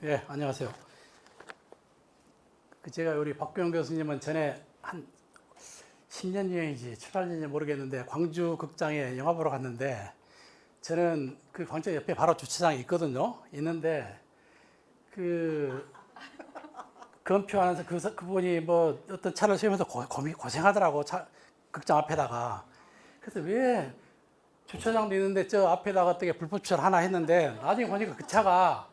예, 안녕하세요. 제가 우리 박구영 교수님은 전에 한 10년 전인지 7, 8년인지 모르겠는데 광주 극장에 영화 보러 갔는데 저는 그 광장 옆에 바로 주차장이 있거든요. 있는데 그 검표하면서 그분이 뭐 어떤 차를 세우면서 고생하더라고. 극장 앞에다가. 그래서 왜 주차장도 있는데 저 앞에다가 어떻게 불법 주차를 하나 했는데 나중에 보니까 그 차가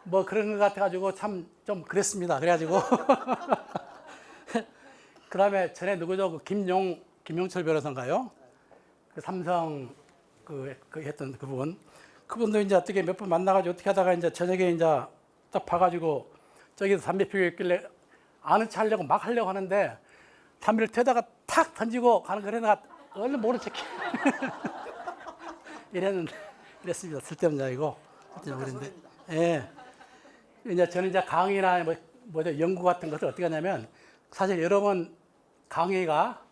뭐 그런 것 같아가지고 참 좀 그랬습니다. 그래가지고 그 다음에 전에 누구죠? 그 김용철 변호사인가요? 그 삼성 그 했던 그분. 그분도 이제 어떻게 몇 번 만나가지고 어떻게 하다가 이제 저녁에 이제 딱 봐가지고 저기서 담배 피우고 있길래 아는 체 하려고 막 하려고 하는데 담배를 태다가 탁 던지고 가는 거 내가 얼른 모른 척 이랬습니다. 쓸데없는 이야기고. 그런데 예. 이제 저는 이제 강의나 뭐죠 연구 같은 것을 어떻게 하냐면 사실 여러 번 강의가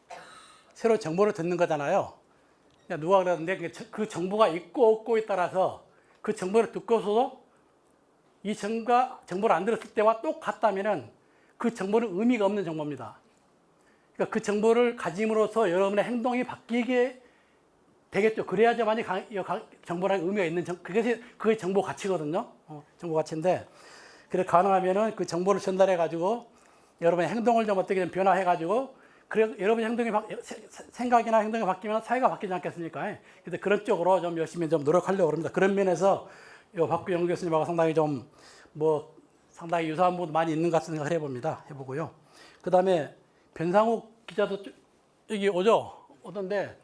새로 정보를 듣는 거잖아요. 누가 그러는데 그 정보가 있고 없고에 따라서 그 정보를 듣고서도 이 정보를 안 들었을 때와 똑같다면은 그 정보는 의미가 없는 정보입니다. 그러니까 그 정보를 가짐으로써 여러분의 행동이 바뀌게 되겠죠. 그래야지만이 정보라는 의미가 있는 그게 정보 가치거든요. 정보 가치인데 그래 가능하면은 그 정보를 전달해 가지고 여러분의 행동을 좀 어떻게 좀 변화해 가지고 그래 여러분의 생각이나 행동이 바뀌면 사회가 바뀌지 않겠습니까? 그래서 그런 쪽으로 좀 열심히 좀 노력하려고 합니다. 그런 면에서 요 박구영 교수님하고 상당히 좀 상당히 유사한 부분도 많이 있는 것 같은 생각을 해봅니다. 해보고요. 그 다음에 변상욱 기자도 여기 오던데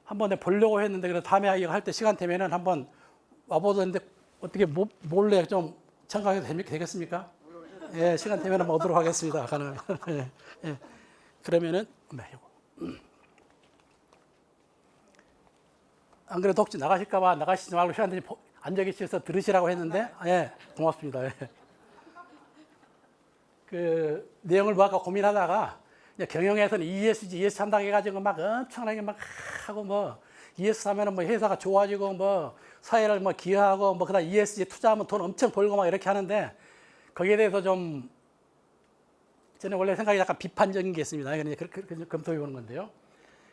한번 보려고 했는데 그래서 다음에 이거 할 때 시간 되면은 한번 와보던데 어떻게 몰래 좀 참가해도 되겠습니까? 예, 시간 되면 한번 오도록 하겠습니다. 가능하면. 예, 예. 그러면은 안 그래도 혹시 나가실까봐 나가시지 말고 시간 되니 앉아 계셔서 들으시라고 했는데 예, 고맙습니다. 예. 그 내용을 뭐 아까 고민하다가 경영에서는 ESG 한다고 해가지고 막 엄청나게 막 하고 뭐 ES 하면은 뭐 회사가 좋아지고 뭐 사회를 뭐 기여하고 뭐 그다음 ESG 투자하면 돈 엄청 벌고 막 이렇게 하는데 거기에 대해서 좀 저는 원래 생각이 약간 비판적인 게 있습니다. 그래서 검토해 보는 건데요.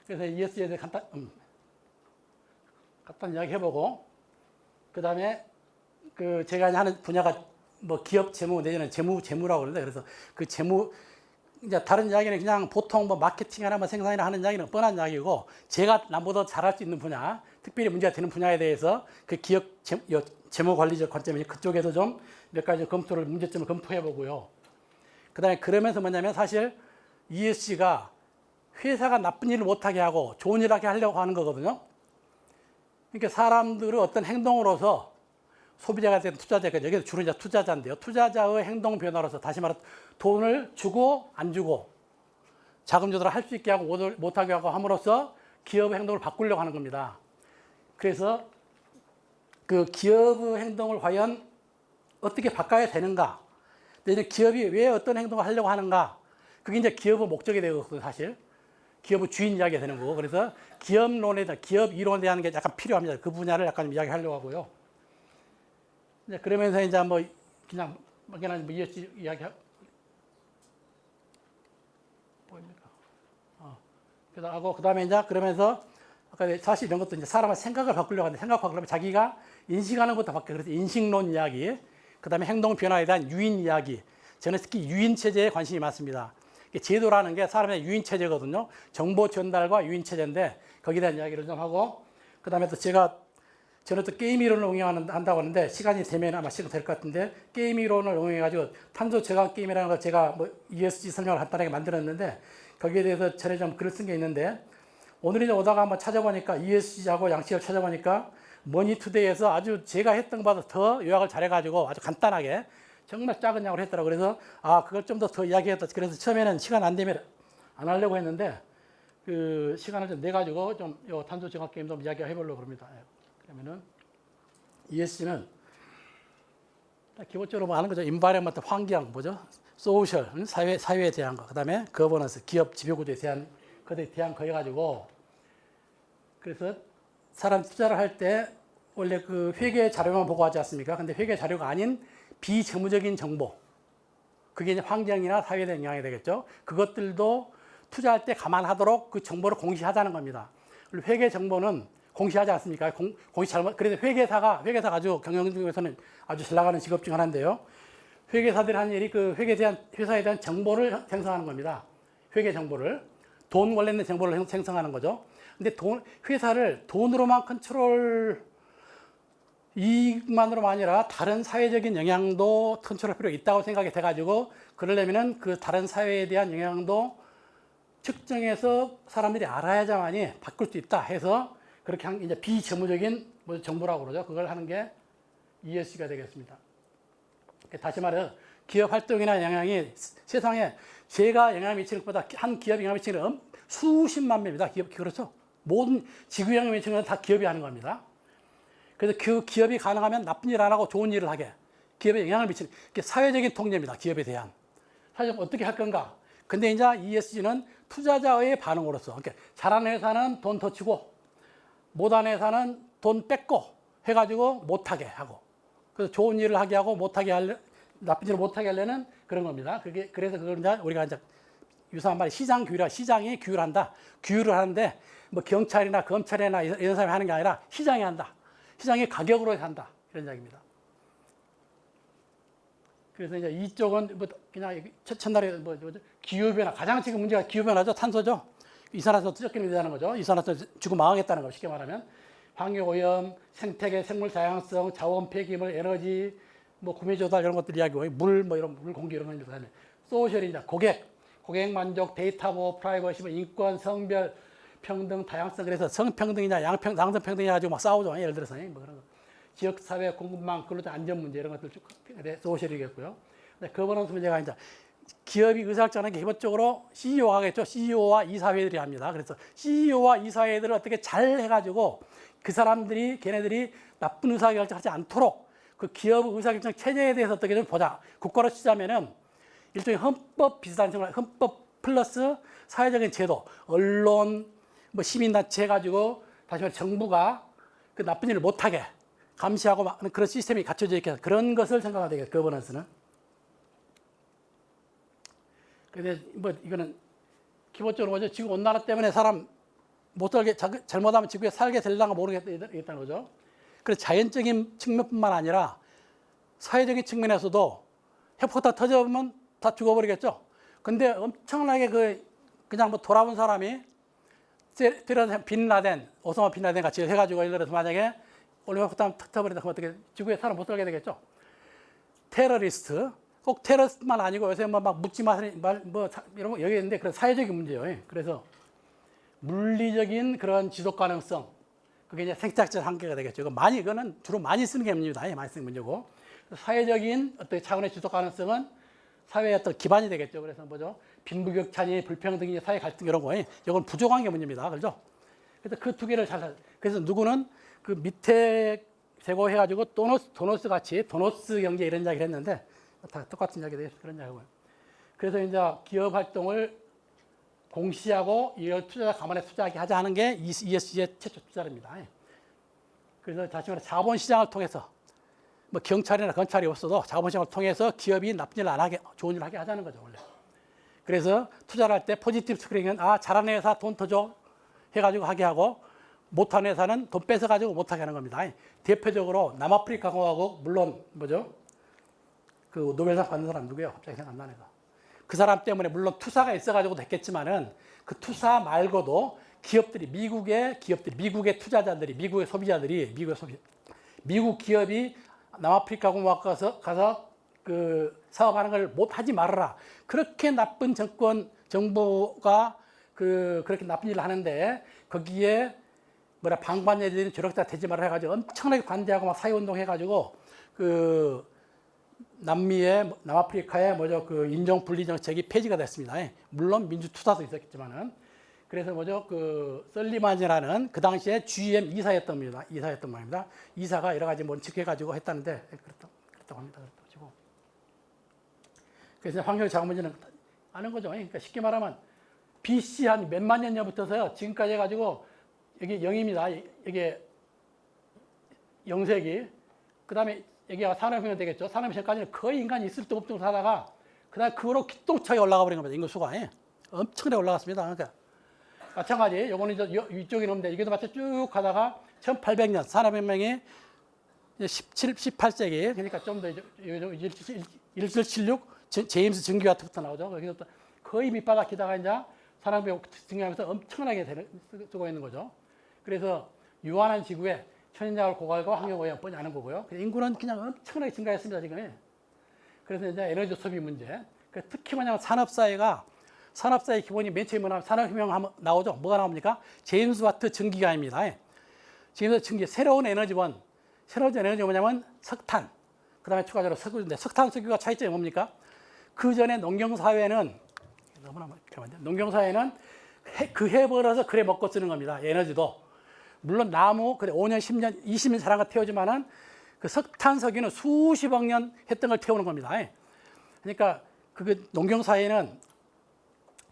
그래서 ESG에 대해 간단 이야기 해보고 그다음에 그 제가 하는 분야가 뭐 기업 재무 내지는 재무라고 그러는데 그래서 그 재무 이제 다른 이야기는 그냥 보통 뭐 마케팅이나 뭐 생산이나 하는 이야기는 뻔한 이야기고 제가 남보다 잘할 수 있는 분야, 특별히 문제가 되는 분야에 대해서 그 기업 재무 관리적 관점이 그쪽에서 좀 몇 가지 문제점을 검토해 보고요. 그다음에 그러면서 뭐냐면 사실 ESG가 회사가 나쁜 일을 못하게 하고 좋은 일을 하게 하려고 하는 거거든요. 그러니까 사람들의 어떤 행동으로서 소비자가 된 투자자가 여기서 주로 이제 투자자인데요. 투자자의 행동 변화로서 다시 말해 돈을 주고 안 주고 자금 조달을 할 수 있게 하고 못하게 하고 함으로써 기업의 행동을 바꾸려고 하는 겁니다. 그래서 그 기업의 행동을 과연 어떻게 바꿔야 되는가? 근데 이제 기업이 왜 어떤 행동을 하려고 하는가? 그게 이제 기업의 목적이 되거든요, 사실. 기업의 주인 이야기가 되는 거고. 그래서 기업 이론에 대한 게 약간 필요합니다. 그 분야를 약간 이야기하려고 하고요. 그러면서 이제 뭐 그냥 막연한 ESG 이야기 보입니까? 그래서 하고 그다음에 이제 그러면서 아까 사실 이런 것도 이제 사람의 생각을 바꾸려고 하는데 생각 바꾸려면 자기가 인식하는 것부터 바뀌어. 그래서 인식론 이야기, 그다음에 행동 변화에 대한 유인 이야기. 저는 특히 유인 체제에 관심이 많습니다. 제도라는 게 사람의 유인 체제거든요. 정보 전달과 유인 체제인데 거기에 대한 이야기를 좀 하고 그다음에 또 저는 또 게임 이론을 한다고 하는데 시간이 되면 아마 시간 될 것 같은데 게임 이론을 응용해가지고 탄소 저감 게임이라는 걸 제가 뭐 ESG 설명을 간단하게 만들었는데 거기에 대해서 전에 좀 글을 쓴 게 있는데 오늘 이제 오다가 한번 찾아보니까 ESG하고 양식을 찾아보니까 머니투데이에서 아주 제가 했던 것보다 더 요약을 잘해가지고 아주 간단하게 정말 작은 양으로 했더라고요. 그래서 그걸 좀 더 이야기했다. 그래서 처음에는 시간 안 되면 안 하려고 했는데 그 시간을 좀 내가지고 좀 요 탄소 저감 게임 좀 이야기해 보려고 합니다. 그러면은 ESG는 기본적으로 뭐 아는 거죠. 인바이러먼트 환경 뭐죠? 소셜 사회에 대한 거. 그다음에 거버넌스 기업 지배 구조에 대한 것에 대한 거 해가지고 그래서 사람 투자를 할 때 원래 그 회계 자료만 보고 하지 않습니까? 근데 회계 자료가 아닌 비재무적인 정보, 그게 이제 환경이나 사회에 대한 영향이 되겠죠. 그것들도 투자할 때 감안하도록 그 정보를 공시하자는 겁니다. 회계 정보는 공시하지 않습니까? 공시 잘못, 그래서 회계사가 아주 경영중에서는 아주 잘 나가는 직업 중 하나인데요. 회계사들이 하는 일이 그 회사에 대한 정보를 생성하는 겁니다. 회계 정보를. 돈 관련된 정보를 생성하는 거죠. 근데 회사를 돈으로만 컨트롤, 이익만으로만 아니라 다른 사회적인 영향도 컨트롤할 필요가 있다고 생각이 돼가지고, 그러려면은 그 다른 사회에 대한 영향도 측정해서 사람들이 알아야지만이 바꿀 수 있다 해서 그렇게 한 이제 비재무적인 정보라고 그러죠. 그걸 하는 게 ESG가 되겠습니다. 다시 말해서 기업 활동이나 영향이 세상에 제가 영향을 미치는 것보다 한 기업이 영향을 미치는 건 수십만 배입니다. 그렇죠. 모든 지구 영향을 미치는 건 다 기업이 하는 겁니다. 그래서 그 기업이 가능하면 나쁜 일 안 하고 좋은 일을 하게, 기업에 영향을 미치는, 사회적인 통제입니다. 기업에 대한. 사실 어떻게 할 건가? 근데 이제 ESG는 투자자의 반응으로서, 그러니까 잘하는 회사는 돈 더 주고, 못하는 회사는 돈 뺏고 해가지고 못하게 하고, 그래서 좋은 일을 하게 하고 나쁜 일을 못하게 하려는 그런 겁니다. 그래서 그걸 이제 우리가 이제 유사한 말이 시장 규율이라, 시장이 규율한다. 규율을 하는데 뭐 경찰이나 검찰이나 이런 사람이 하는 게 아니라 시장이 한다. 시장이 가격으로 한다. 이런 이야기입니다. 그래서 이제 이쪽은 뭐 그냥 첫날에 기후변화, 가장 지금 문제가 기후변화죠. 탄소죠. 이산화탄소 쫓기는 데라는 거죠. 이산화탄소 주고 망하겠다는 거, 쉽게 말하면. 환경오염, 생태계, 생물 다양성, 자원 폐기물, 에너지, 뭐 구매 조달 이런 것들 이야기고, 물, 뭐 이런 물, 공기 이런 거 있는데, 소셜이자 고객 만족, 데이터 보호, 프라이버시, 인권, 성별, 평등, 다양성. 그래서 성평등이냐 양성평등이냐 가지고 막 싸우죠. 예를 들어서 뭐 그런 거. 지역사회 공급망, 근로자 안전 문제 이런 것들 쭉 소셜이겠고요. 근데 거버넌스 문제가 이제 기업이 의사결정하는 게 기본적으로 CEO가 하겠죠. CEO와 이사회들이 합니다. 그래서 CEO와 이사회들을 어떻게 잘 해가지고 그 사람들이, 걔네들이 나쁜 의사결정하지 않도록 그 기업 의사결정 체제에 대해서 어떻게 좀 보자. 국가로 치자면은 일종의 헌법 비슷한 생각, 헌법 플러스 사회적인 제도, 언론, 뭐 시민단체 해가지고 다시 말해 정부가 그 나쁜 일을 못하게 감시하고 하는 그런 시스템이 갖춰져 있게, 그런 것을 생각하면 되겠죠. 거버넌스는. 근데 뭐 이거는 기본적으로 뭐죠? 지구 온난화 때문에 사람 못 살게, 잘못하면 지구에 살게 될랑가 모르겠다는 거죠. 그래서 자연적인 측면뿐만 아니라 사회적인 측면에서도 핵폭탄 터져보면 다 죽어버리겠죠. 근데 엄청나게 그냥 뭐 돌아본 사람이 빈라덴, 오사마 빈라덴 같이 해가지고 예를 들어서 만약에 올리면 폭탄 터버린다 그러면 어떻게 지구에 사람 못 살게 되겠죠. 테러리스트, 꼭 테러리스트만 아니고 요새 막 묻지 마세요 뭐 이런 거 여기 있는데 그런 사회적인 문제예요. 그래서 물리적인 그런 지속 가능성, 그게 이제 생착적 한계가 되겠죠. 이거는 주로 많이 쓰는 게 문제입니다. 많이 쓰는 문제고, 사회적인 어떤 차원의 지속 가능성은 사회의 어떤 기반이 되겠죠. 그래서 뭐죠? 빈부격차니, 불평등이, 사회 갈등 이런 거, 이건 부족한 게 문제입니다. 그렇죠? 그래서 그 두 개를 그래서 누구는 그 밑에 제고해가지고 도너스 같이 도너스 경제 이런 이야기를 했는데 다 똑같은 이야기 되겠죠. 그런 이야기고요. 그래서 이제 기업 활동을 공시하고 이걸 투자자 가만히 투자하게 하자 하는 게 ESG의 최초 투자입니다. 그래서 다시 말해 자본시장을 통해서 뭐 경찰이나 검찰이 없어도 자본시장을 통해서 기업이 나쁜 일을 안 하게, 좋은 일을 하게 하자는 거죠, 원래. 그래서 투자를 할 때 포지티브 스크린은 잘하는 회사 돈 더 줘 해가지고 하게 하고, 못하는 회사는 돈 뺏어가지고 못하게 하는 겁니다. 대표적으로 남아프리카 공화국, 물론 뭐죠? 그 노벨상 받는 사람 누구예요? 갑자기 생각 안 나네요. 그 사람 때문에 물론 투사가 있어가지고 됐겠지만은 그 투사 말고도 미국의 투자자들이, 미국 기업이 남아프리카 공화국 가서 그 사업하는 걸 못하지 말아라. 그렇게 나쁜 정부가 그렇게 나쁜 일을 하는데 거기에 방관자들이 조력자 되지 말아라 해가지고 엄청나게 반대하고 막 사회운동 해가지고 남아프리카의 그 인종분리 정책이 폐지가 됐습니다. 물론 민주투사도 있었겠지만은. 그래서 설리만이라는 그 당시에 GM 이사였던 말입니다. 이사가 여러 가지 원칙해가지고 했다는데 그렇다고 합니다. 그래서 환경 자원 문제는 아는 거죠. 그러니까 쉽게 말하면 BC 한 몇만 년 전부터서요 지금까지 해가지고 여기 0입니다. 이게 0세기. 그 다음에 여기가 산업혁명 되겠죠. 산업혁명까지는 거의 인간이 있을 데 없던 살다가 그다음에 그거로 기똥차게 올라가 버린 겁니다. 인구수가. 예. 엄청나게 올라갔습니다. 그러니까 마찬가지 요거는 이제 이쪽에 놓으면 돼. 이게도 마찬 쭉 가다가 1800년 산업혁명이 17, 18세기 그러니까 좀 더 1776 제임스 증기와트부터 나오죠. 거기서부터 거의 밑바닥 기다가 이제 산업혁명 증가하면서 엄청나게 쓰고 있는 거죠. 그래서 유한한 지구에 천연자원 고갈과 환경오염 뻔히 아는 거고요. 인구는 그냥 엄청나게 증가했습니다, 지금. 그래서 이제 에너지 소비 문제. 특히 뭐냐면 산업사의 기본이 맨 처음에 뭐냐면 산업혁명 하면 나오죠. 뭐가 나옵니까? 제임스 와트 증기가입니다. 제임스 와트 증기, 새로운 에너지원. 새로운 에너지가 뭐냐면 석탄. 그 다음에 추가적으로 석유인데 석탄, 석유가 차이점이 뭡니까? 그 전에 농경사회는 그 해 벌어서 그래 먹고 쓰는 겁니다. 에너지도. 물론 나무, 그래 5년, 10년, 20년 자란가 태우지만은 그 석탄, 석유는 수십억 년 했던 걸 태우는 겁니다. 그러니까 그 농경사회는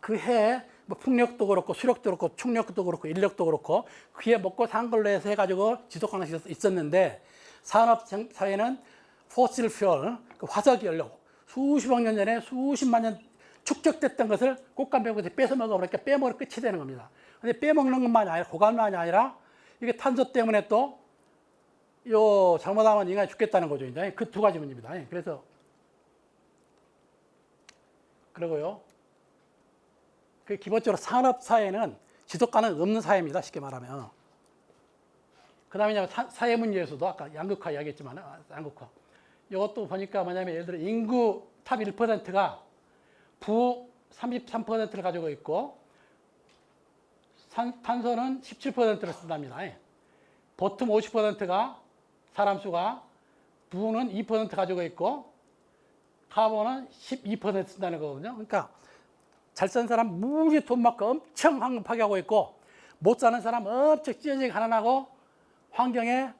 그 해에 뭐 풍력도 그렇고 수력도 그렇고 충력도 그렇고 인력도 그렇고 그해 먹고 산 걸로 해서 해가지고 지속 가능성이 있었는데 산업사회는 포sil 퓨얼, 그 화석 연료, 수십억 년 전에 수십만 년 축적됐던 것을 꽃감배고에서 뺏어 먹어버리니까 빼먹으면 끝이 되는 겁니다. 근데 빼먹는 것만이 아니라 고갈만이 아니라 이게 탄소 때문에 또 잘못하면 인간이 죽겠다는 거죠. 이제 그 두 가지 문제입니다. 그래서 그러고요. 그 기본적으로 산업 사회는 지속 가능 없는 사회입니다. 쉽게 말하면. 그다음에 이제 사회 문제에서도 아까 양극화 이야기했지만 양극화. 이것도 보니까 뭐냐면 예를 들어 인구 탑 1%가 부 33%를 가지고 있고 탄소는 17%를 쓴답니다. 보통 50%가 사람 수가 부는 2% 가지고 있고 카본은 12% 쓴다는 거거든요. 그러니까 잘 사는 사람 무지 돈 많고 엄청 황급하게 하고 있고 못 사는 사람 엄청 찢어지게 가난하고 환경에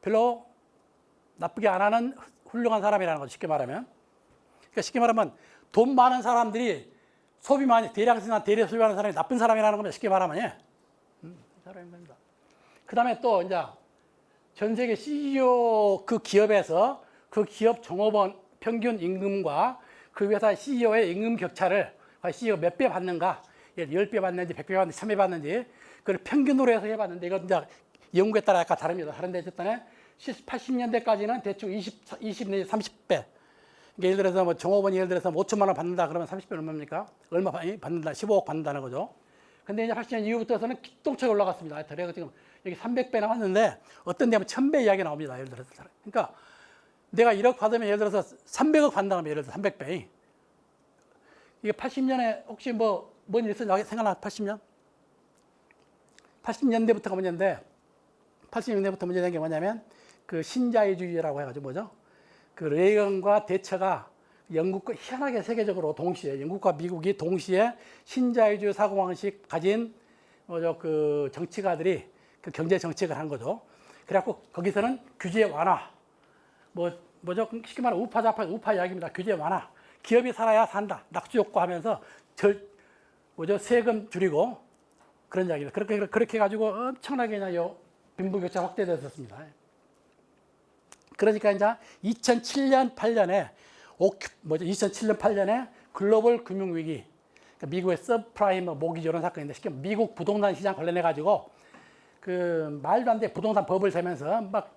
별로 나쁘게 안 하는 훌륭한 사람이라는 거죠. 쉽게 말하면. 그러니까 쉽게 말하면 돈 많은 사람들이 소비 많이 대량 생산 대량 소비하는 사람이 나쁜 사람이라는 겁니다. 쉽게 말하면. 사람입니다. 그다음에 또 이제 전 세계 CEO 그 기업에서 그 기업 종업원 평균 임금과 그 회사 CEO의 임금 격차를 CEO 몇 배 받는가, 10배 받는지 100배 받는지 1000배 받는지 그걸 평균으로 해서 해봤는데 이건 이제 연구에 따라 약간 다릅니다. 다른데 어쨌든 80년대까지는 대충 20 내지 30배. 예를 들어서 뭐 종업원이 예를 들어서 5천만 원 받는다 그러면 30배 얼마입니까? 얼마 받는다? 15억 받는다는 거죠. 근데 이제 80년 이후부터서는 기똥차게 올라갔습니다. 그래서 지금 여기 300배 나왔는데 어떤 데면 1000배 이야기 나옵니다. 예를 들어서. 그러니까 내가 1억 받으면 예를 들어서 300억 받는다면 예를 들어서 300배. 이게 80년에 혹시 뭔 일 있었나 생각나? 80년? 80년대부터가 문제인데 80년대부터 문제된 게 뭐냐면 그 신자유주의라고 해가지고 뭐죠? 그 레이건과 대처가 영국과 희한하게 세계적으로 동시에 영국과 미국이 동시에 신자유주의 사고방식 가진 그 정치가들이 그 경제 정책을 한 거죠. 그래갖고 거기서는 규제 완화, 뭐죠? 쉽게 말하면 우파 좌파 우파 이야기입니다. 규제 완화, 기업이 살아야 산다, 낙수 효과 하면서 세금 줄이고 그런 이야기입니다. 그렇게 해가지고 엄청나게 그냥 빈부격차 확대됐었습니다. 그러니까 이제 2007년 8년에 2007년 8년에 글로벌 금융위기, 그러니까 미국의 서프라임 모기지 이런 사건인데 쉽게 미국 부동산 시장 관련해 가지고 그 말도 안 돼 부동산 법을 세면서 막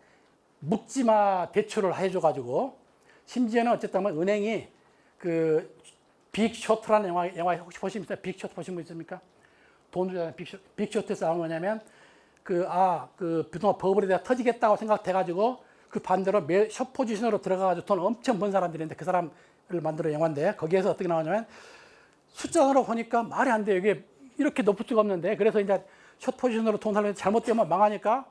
묻지마 대출을 해줘 가지고 심지어는 어쨌든 은행이 그 빅쇼트라는 영화 혹시 보신 분 있어요? 빅쇼트 보신 분 있습니까? 돈 주잖아요. 빅쇼트에서 나온 거냐면 그 부동산 버블에 대해 터지겠다고 생각돼 가지고 그 반대로 숏포지션으로 들어가가지고 돈 엄청 번 사람들인데 그 사람을 만들어 영화인데 거기에서 어떻게 나오냐면 숫자로 보니까 말이 안 돼요. 이게 이렇게 높을 수가 없는데 그래서 이제 숏포지션으로 돈 살려면 잘못되면 망하니까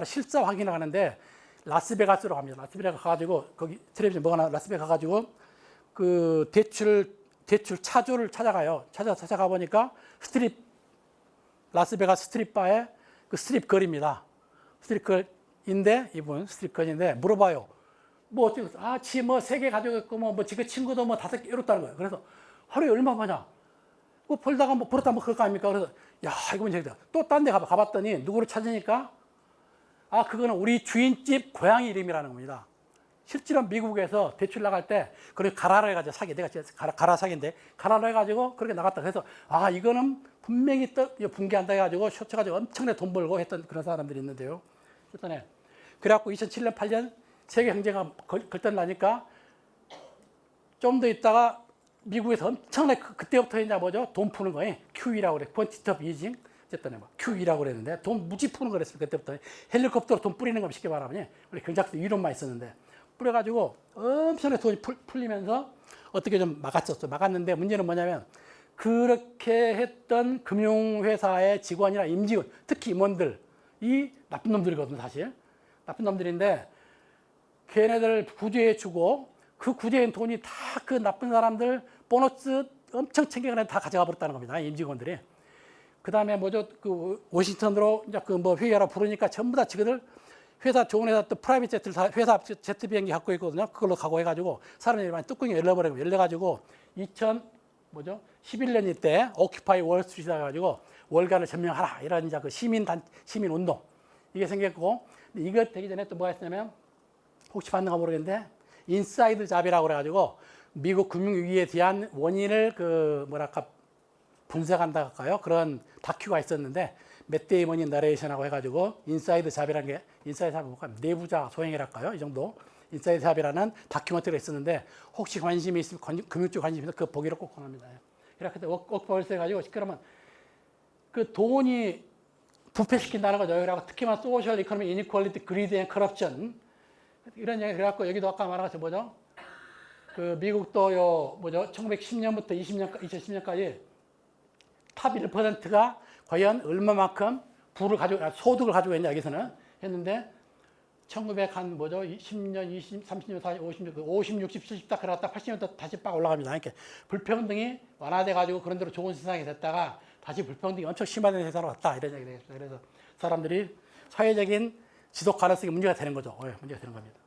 실사 확인을 하는데 라스베가스로 갑니다. 라스베가스 가가지고 거기 텔레비전 뭐가 나 라스베가스 가가지고 그 대출 차주를 찾아가요. 찾아가 보니까 라스베가스 스트립 바에 그 스트립 걸입니다. 스트립 걸인데 이분 스트립 걸인데 물어봐요. 어떻게 지 3개 가지고 있고 지 친구도 5개 이렇다는 거예요. 그래서 하루에 얼마 버냐? 벌다가 벌었다 그럴 거 아닙니까? 그래서 야 이거 문제다. 또 딴 데 가봤더니 누구를 찾으니까 그거는 우리 주인집 고양이 이름이라는 겁니다. 실제로 미국에서 대출 나갈 때 그렇게 가라로 해가지고 사기, 내가 가라 사기인데 가라로 해가지고 그렇게 나갔다. 그래서 아 이거는 분명히 또 붕괴한다 해가지고 쇼쳐가지고 엄청나게 돈 벌고 했던 그런 사람들이 있는데요. 일단에 그래갖고 2007년 8년 세계 경제가 걸떡나니까 좀 더 있다가 미국에서 엄청나게 그때부터 이제 뭐죠? 돈 푸는 거예요. QE라고 그래. Quantitative Easing. 어쨌든 뭐 QE라고 그랬는데 돈 무지 푸는 거랬어요. 그때부터 헬리콥터로 돈 뿌리는 거 쉽게 말하면 우리 경제학도 이론만 있었는데 뿌려가지고 엄청나게 돈이 풀리면서 어떻게 좀 막았었어. 막았는데 문제는 뭐냐면 그렇게 했던 금융회사의 직원이나 임직원, 특히 임원들이 나쁜 놈들이거든 사실. 나쁜 놈들인데 걔네들 구제해주고 그 구제한 돈이 다 그 나쁜 사람들 보너스 엄청 챙겨가는 다 가져가 버렸다는 겁니다. 임직원들이. 그 다음에 뭐죠? 그 워싱턴으로 이제 그 뭐 회의하러 부르니까 전부 다 지그들 회사 좋은 회사 또 프라이빗 제트를 회사 제트 비행기 갖고 있거든요. 그걸로 가고 해가지고 사람들이 많이 뚜껑이 열려가지고 11년 때 오키파이 월스트리트 해가지고 월가를 점령하라 이런 이제 그 시민 운동 이게 생겼고 이거 되기 전에 또 뭐가 있었냐면 혹시 봤는가 모르겠는데 인사이드 잡이라고 그래가지고 미국 금융위기에 대한 원인을 그 뭐랄까 분석한다 할까요? 그런 다큐가 있었는데 맷 데이먼이 나레이션하고 해가지고 인사이드 잡이라는 게 인사이드 잡이 뭔가 내부자 소행이랄까요? 이 정도 인사이드 잡이라는 다큐멘터리가 있었는데 혹시 관심이 있으면 금융 쪽 관심이 있으면 그 보기를 꼭 권합니다. 이렇게 워크버스 해가지고 그러면 그 돈이 부패시킨다는 거죠. 그래서 특히나 소셜 이코노미 이니퀄리티 그리드 앤 커럽션 이런 얘기 그래갖고 여기도 아까 말한 것처럼 뭐죠? 그 미국도 요 뭐죠? 1910년부터 2010년까지 탑 1%가 과연 얼마만큼 소득을 가지고 있냐 여기서는 했는데 1900 한 뭐죠? 10년, 20, 30년, 40, 50년, 50, 60, 70 딱 그러다가 80년부터 다시 빡 올라갑니다. 이렇게 불평등이 완화돼 가지고 그런 대로 좋은 세상이 됐다가 다시 불평등이 엄청 심화된 세상으로 왔다 이런 얘기가 되겠어요. 그래서 사람들이 사회적인 지속 가능성이 문제가 되는 거죠. 문제가 되는 겁니다.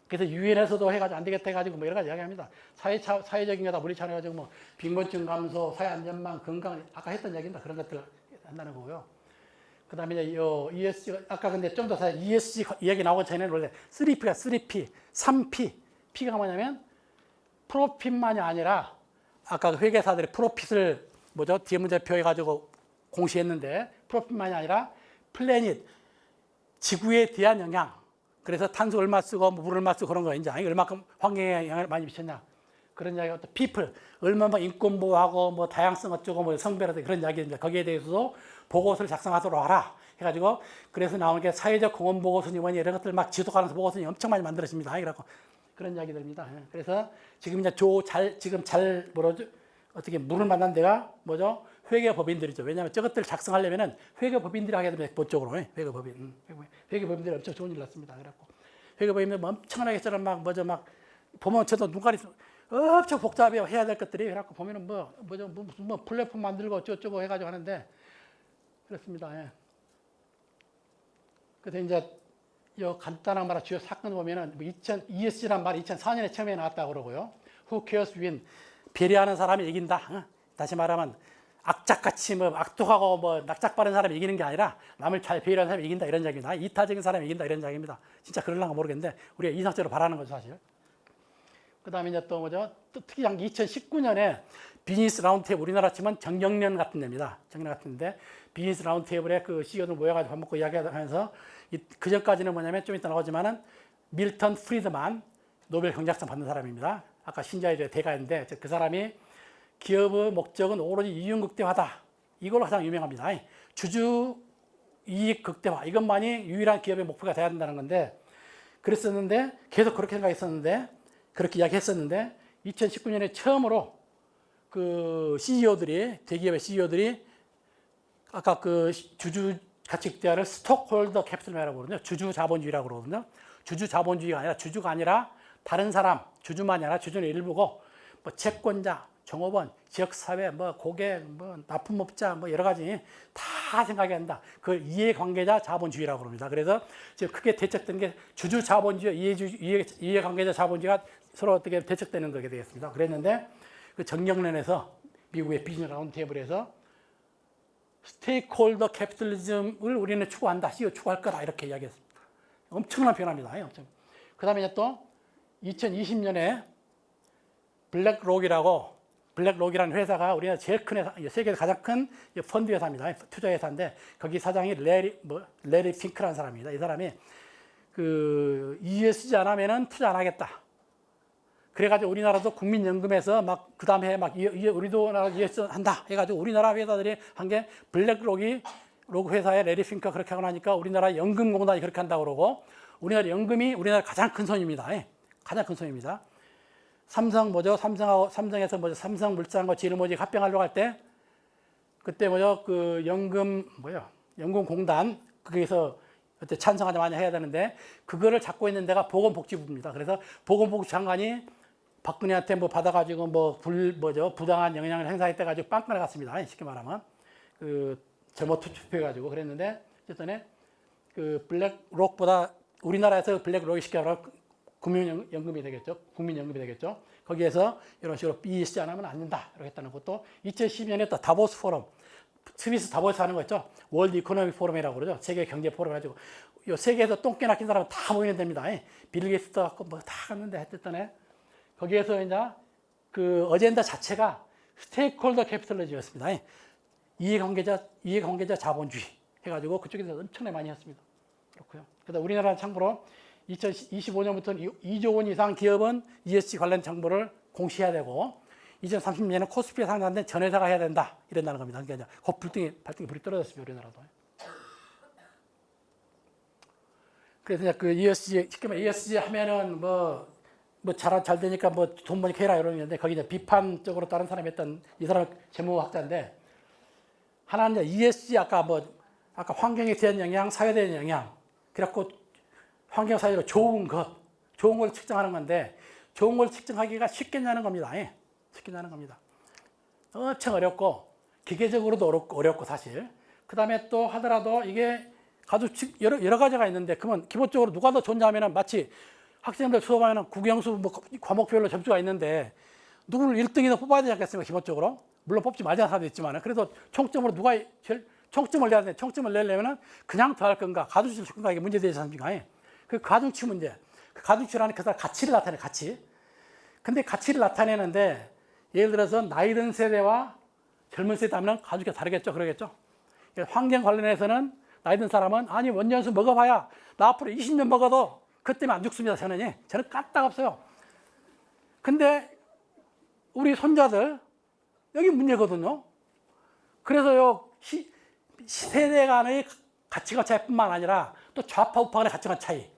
그래서 유엔에서도 해가지고 안 되겠다 해가지고 뭐 여러 가지 이야기합니다. 사회적인 거다 물리차원해가지고 뭐 빈곤층 감소, 사회 안전망, 건강 아까 했던 얘기입니다. 그런 것들 한다는 거고요. 그 다음에 이제 ESG 아까 근데 좀 더 ESG 이야기 나오기 전에는 원래 3P가 3P, 3P. P가 뭐냐면 프로핏만이 아니라 아까 회계사들이 프로핏을 뭐죠? 뒤에 문제표 해가지고 공시했는데 프로핏만이 아니라 플래닛, 지구에 대한 영향. 그래서 탄소 얼마 쓰고 물 얼마 쓰고 그런 거 이제 얼마큼 환경에 영향을 많이 미쳤냐. 그런 이야기가 또 people, 얼마나 인권 보호하고 뭐 다양성 어쩌고 뭐 성별하고 그런 이야기입니다. 거기에 대해서도 보고서를 작성하도록 하라. 해가지고 그래서 나오는 게 사회적 공헌 보고서니 뭐니 이런 것들 막 지속하면서 보고서니 엄청 많이 만들어집니다. 그래갖고 그런 이야기들입니다. 그래서 지금 이제 지금 뭐라죠? 어떻게 물을 만난 데가 뭐죠? 회계법인들이죠. 왜냐하면 저것들 작성하려면은 회계법인들이 하게 됩니다. 본적으로 회계법인들이 엄청 좋은 일 났습니다. 그래갖고 회계법인들 뭐 엄청나게 저런 막 뭐죠 막 보면 저도 눈깔이 엄청 복잡해요. 해야 될 것들이 그래갖고 보면은 무슨 플랫폼 만들고 어쩌고 해가지고 하는데 그렇습니다. 예. 그래서 이제 요 간단한 말로 주요 사건 보면은 ESG란 말이 2004년에 처음에 나왔다고 그러고요. Who cares win? 배려하는 사람이 이긴다. 다시 말하면 악착같이 뭐 악독하고 뭐 낙작바른 사람이 이기는 게 아니라 남을 잘 배려하는 사람이 이긴다 이런 얘기입니다. 이타적인 사람이 이긴다 이런 얘기입니다. 진짜 그럴랑가 모르겠는데 우리가 이상적으로 바라는 거죠 사실. 그다음에 이제 또 뭐죠? 또 특히 2019년에 비즈니스 라운드테이블 우리나라 치면 정경련 같은 데입니다. 정경련 같은데 비즈니스 라운드테이블에 그 CEO들 모여가지고 밥 먹고 이야기하면서 그 전까지는 뭐냐면 좀 이따 나오지만은 밀턴 프리드만 노벨 경제학상 받는 사람입니다. 아까 신자유주의 대가인데 그 사람이 기업의 목적은 오로지 이윤 극대화다. 이걸로 가장 유명합니다. 주주 이익 극대화 이것만이 유일한 기업의 목표가 돼야 된다는 건데 그랬었는데 계속 그렇게 생각했었는데 그렇게 이야기했었는데 2019년에 처음으로 그 CEO들이 대기업의 CEO들이 아까 그 주주 가치 극대화를 스톡홀더 캐피탈이라고 그러거든요. 주주 자본주의라고 그러거든요. 주주 자본주의가 아니라 주주가 아니라 다른 사람 주주만이 아니라 주주는 일부고 뭐 채권자, 종업원, 지역사회, 뭐 고객, 뭐 납품업자, 뭐 여러 가지 다 생각해야 한다. 그걸 이해관계자 자본주의라고 그럽니다. 그래서 지금 크게 대척된 게 주주 자본주의, 이해관계자 자본주의가 서로 어떻게 대척되는 거게 되겠습니다. 그랬는데 그 정경련에서 미국의 비즈니스 라운드 테이블에서 스테이크홀더 캐피탈리즘을 우리는 추구한다. CEO 추구할 거다. 이렇게 이야기했습니다. 엄청난 변화입니다. 엄청. 그 다음에 이제 또 2020년에 블랙록이라는 회사가 우리나라 제일 큰 회사, 세계에서 가장 큰 펀드 회사입니다. 투자 회사인데 거기 사장이 레리 핑크라는 사람입니다. 이 사람이 그 ESG 안 하면은 투자 안 하겠다. 그래가지고 우리나라도 국민연금에서 막 그 다음 해에 막 우리도 나라 ESG 한다 해가지고 우리나라 회사들이 한 게 블랙록 회사의 레리 핑크가 그렇게 하고 나니까 우리나라 연금공단이 그렇게 한다고 그러고 우리나라 연금이 우리나라 가장 큰 손입니다. 예. 가장 큰 손입니다. 삼성에서 삼성물산과 지르모직 합병하려고 할 때 그때 그 연금공단 거기서 그때 찬성하자 마냐 해야 되는데 그거를 잡고 있는 데가 보건복지부입니다. 그래서 보건복지 장관이 박근혜한테 뭐 받아가지고 부당한 영향을 행사했대 가지고 빵꾸나 갔습니다. 쉽게 말하면 그 잘못 투표해가지고 그랬는데 어쨌든 그 블랙록보다 우리나라에서 블랙록이 쉽게 말하면 국민연금이 되겠죠. 거기에서 이런 식으로 ESG 안 하면 안 된다. 이렇게 했다는 것도 2012년에 또 다보스 포럼, 스위스 다보스 하는 거 있죠. 월드 이코노믹 포럼이라고 그러죠. 세계 경제 포럼 해가지고 요 세계에서 똥개 낚인 사람은 다 모이는 데입니다. 빌 게이츠도 갖고 뭐 다 갔는데 했더니 거기에서 이제 그 어젠다 자체가 스테이크홀더 캐피털리즘이었습니다. 이해관계자 자본주의 해가지고 그쪽에서 엄청나게 많이 했습니다. 그렇고요. 그래서 우리나라는 참고로 2025년부터는 2조 원 이상 기업은 ESG 관련 정보를 공시해야 되고 2030년에는 코스피에 상장된 전 회사가 해야 된다. 이런다는 겁니다. 그러니까 이제 발등에 불이 떨어졌습니다. 우리나라도. 그래서 그 ESG, 쉽게 말해 ESG 하면은 잘 되니까 돈 버니까 해라 이러는데 거기 이제 비판적으로 다른 사람이 했던 이 사람 재무학자인데 하나는 이제 ESG 아까 환경에 대한 영향, 사회에 대한 영향. 그래갖고 환경 사회로 좋은 걸 측정하는 건데 좋은 걸 측정하기가 쉽겠냐는 겁니다. 쉽겠냐는 겁니다. 엄청 어렵고 기계적으로도 어렵고 사실. 그 다음에 또 하더라도 이게 아주 여러 가지가 있는데 그러면 기본적으로 누가 더 좋냐면은 마치 학생들 수업하면은 국영수 과목별로 점수가 있는데 누구를 1등이나 뽑아야 되지 않겠습니까? 기본적으로. 물론 뽑지 말자는 사람도 있지만 그래도 총점으로 누가 제일 총점을 내야 돼. 총점을 내려면은 그냥 더 할 건가 가중치를 줄 건가 이게 문제되지 않습니까? 그 가중치 문제. 그 가중치라는 그 가치를 나타내 가치. 근데 가치를 나타내는데 예를 들어서 나이 든 세대와 젊은 세대 하면 가중치가 다르겠죠. 그러겠죠. 환경 관련해서는 나이 든 사람은 아니 원년수 먹어봐야 나 앞으로 20년 먹어도 그것 때문에 안 죽습니다. 저는 까딱없어요. 근데 우리 손자들 여기 문제거든요. 그래서요 세대 간의 가치관 차이뿐만 아니라 또 좌파 우파 간의 가치관 차이.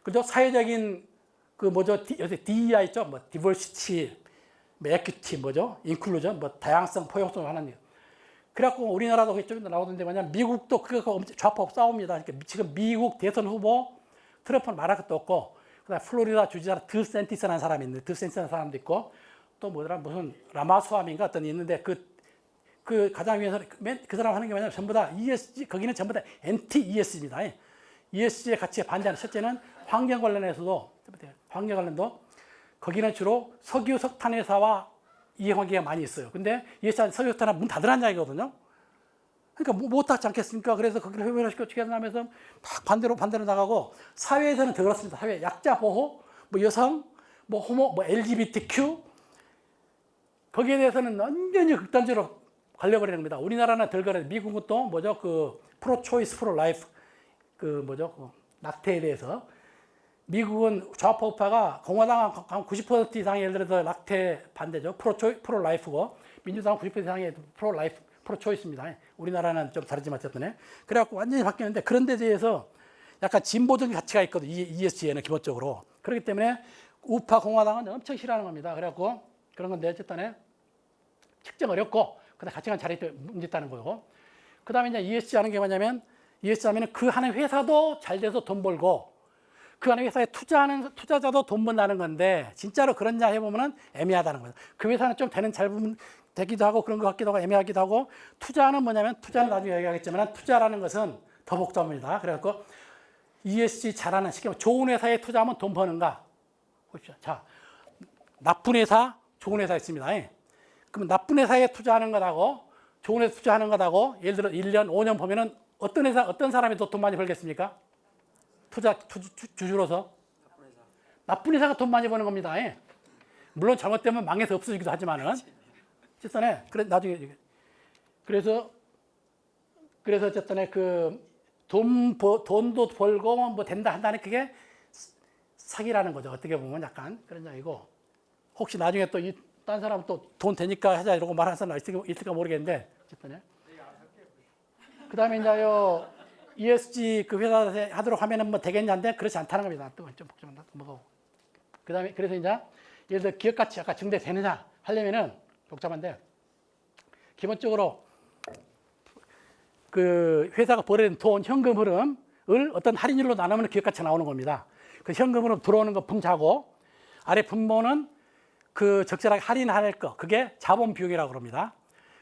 그죠? 사회적인 요새 DEI 있죠? 디버시티, 에퀴티 인클루전, 다양성, 포용성을 하는 일. 그래갖고 우리나라도 좀 나오던데 미국도 그거 좌파 싸웁니다. 그러니까 지금 미국 대선 후보 트럼프는 말할 것도 없고, 그다음 플로리다 주지사 드센티스라는 사람이 있는데, 드센티스라는 사람도 있고, 또 무슨 라마스와미인가 어떤 있는데 그 가장 위에서 그 사람 하는 게 뭐냐면 전부 다 ESG, 거기는 전부 다 NT ESG입니다. ESG의 가치에 반대하는 첫째는 환경 관련해서도 환경 관련도 거기는 주로 석유 석탄 회사와 이해관계가 많이 있어요. 근데 ESG 석유 석탄은 문 닫으라는 이야기거든요. 그러니까 못 닫지 않겠습니까? 그래서 거기를 회원화시켜 어떻게 하냐면서 막 반대로 나가고 사회에서는 더 그렇습니다. 사회 약자 보호, 여성, 호모, LGBTQ 거기에 대해서는 완전히 극단적으로 갈려버리는 겁니다. 우리나라는 덜 그래. 미국은 또 프로 초이스, 프로 라이프 낙태에 대해서 미국은 좌파 우파가 공화당은 90% 이상이 예를 들어서 낙태 반대죠. 프로 라이프고 민주당은 90% 이상이 프로 라이프, 프로 초이스입니다. 우리나라는 좀 다르지만 어쨌든 그래갖고 완전히 바뀌었는데 그런 데 대해서 약간 진보적인 가치가 있거든요. ESG에는 기본적으로. 그렇기 때문에 우파 공화당은 엄청 싫어하는 겁니다. 그래갖고 그런 건데 어쨌든 측정 어렵고 그다음 가치관 자리 문제 있다는 거고. 그다음에 이제 ESG 하는 게 뭐냐면 ESG 하면은 그 하는 회사도 잘 돼서 돈 벌고 그 안에 회사에 투자하는 투자자도 돈 번다는 건데 진짜로 그런냐 해보면은 애매하다는 거예요. 그 회사는 좀 잘 되기도 하고 그런 것 같기도 하고 애매하기도 하고 투자는 뭐냐면 투자는 나중에 얘기하겠지만 투자라는 것은 더 복잡합니다. 그래갖고 ESG 잘하는 쉽게 말하면 좋은 회사에 투자하면 돈 버는가? 보십시오. 자, 나쁜 회사, 좋은 회사 있습니다. 그럼 나쁜 회사에 투자하는 거라고 좋은 회사에 투자하는 거라고 예를 들어 1년, 5년 보면은 어떤 사람이 더 돈 많이 벌겠습니까? 주주로서 나쁜 회사가 돈 많이 버는 겁니다. 예. 물론 잘못되면 망해서 없어지기도 하지만은. 어쨌든 그래 나중에 그래서 어쨌든 돈도 벌고 뭐 된다 한다는 그게 사기라는 거죠. 어떻게 보면 약간 그런 얘기고. 혹시 나중에 또 딴 사람 또 돈 되니까 하자 이러고 말하는 사람 있을까 모르겠는데 어쨌든. 그다음에 이제 ESG 그 회사 하도록 하면은 뭐 되겠냐인데 그렇지 않다는 겁니다. 또 좀 복잡한다. 뭐 그다음에 그래서 이제 예를 들어 기업 가치가 증대되느냐 하려면은 복잡한데 기본적으로 그 회사가 벌이는 돈 현금 흐름을 어떤 할인율로 나누면 기업 가치가 나오는 겁니다. 그 현금 흐름 들어오는 거 분자고 아래 분모는 그 적절하게 할인할 거 그게 자본 비용이라고 그럽니다.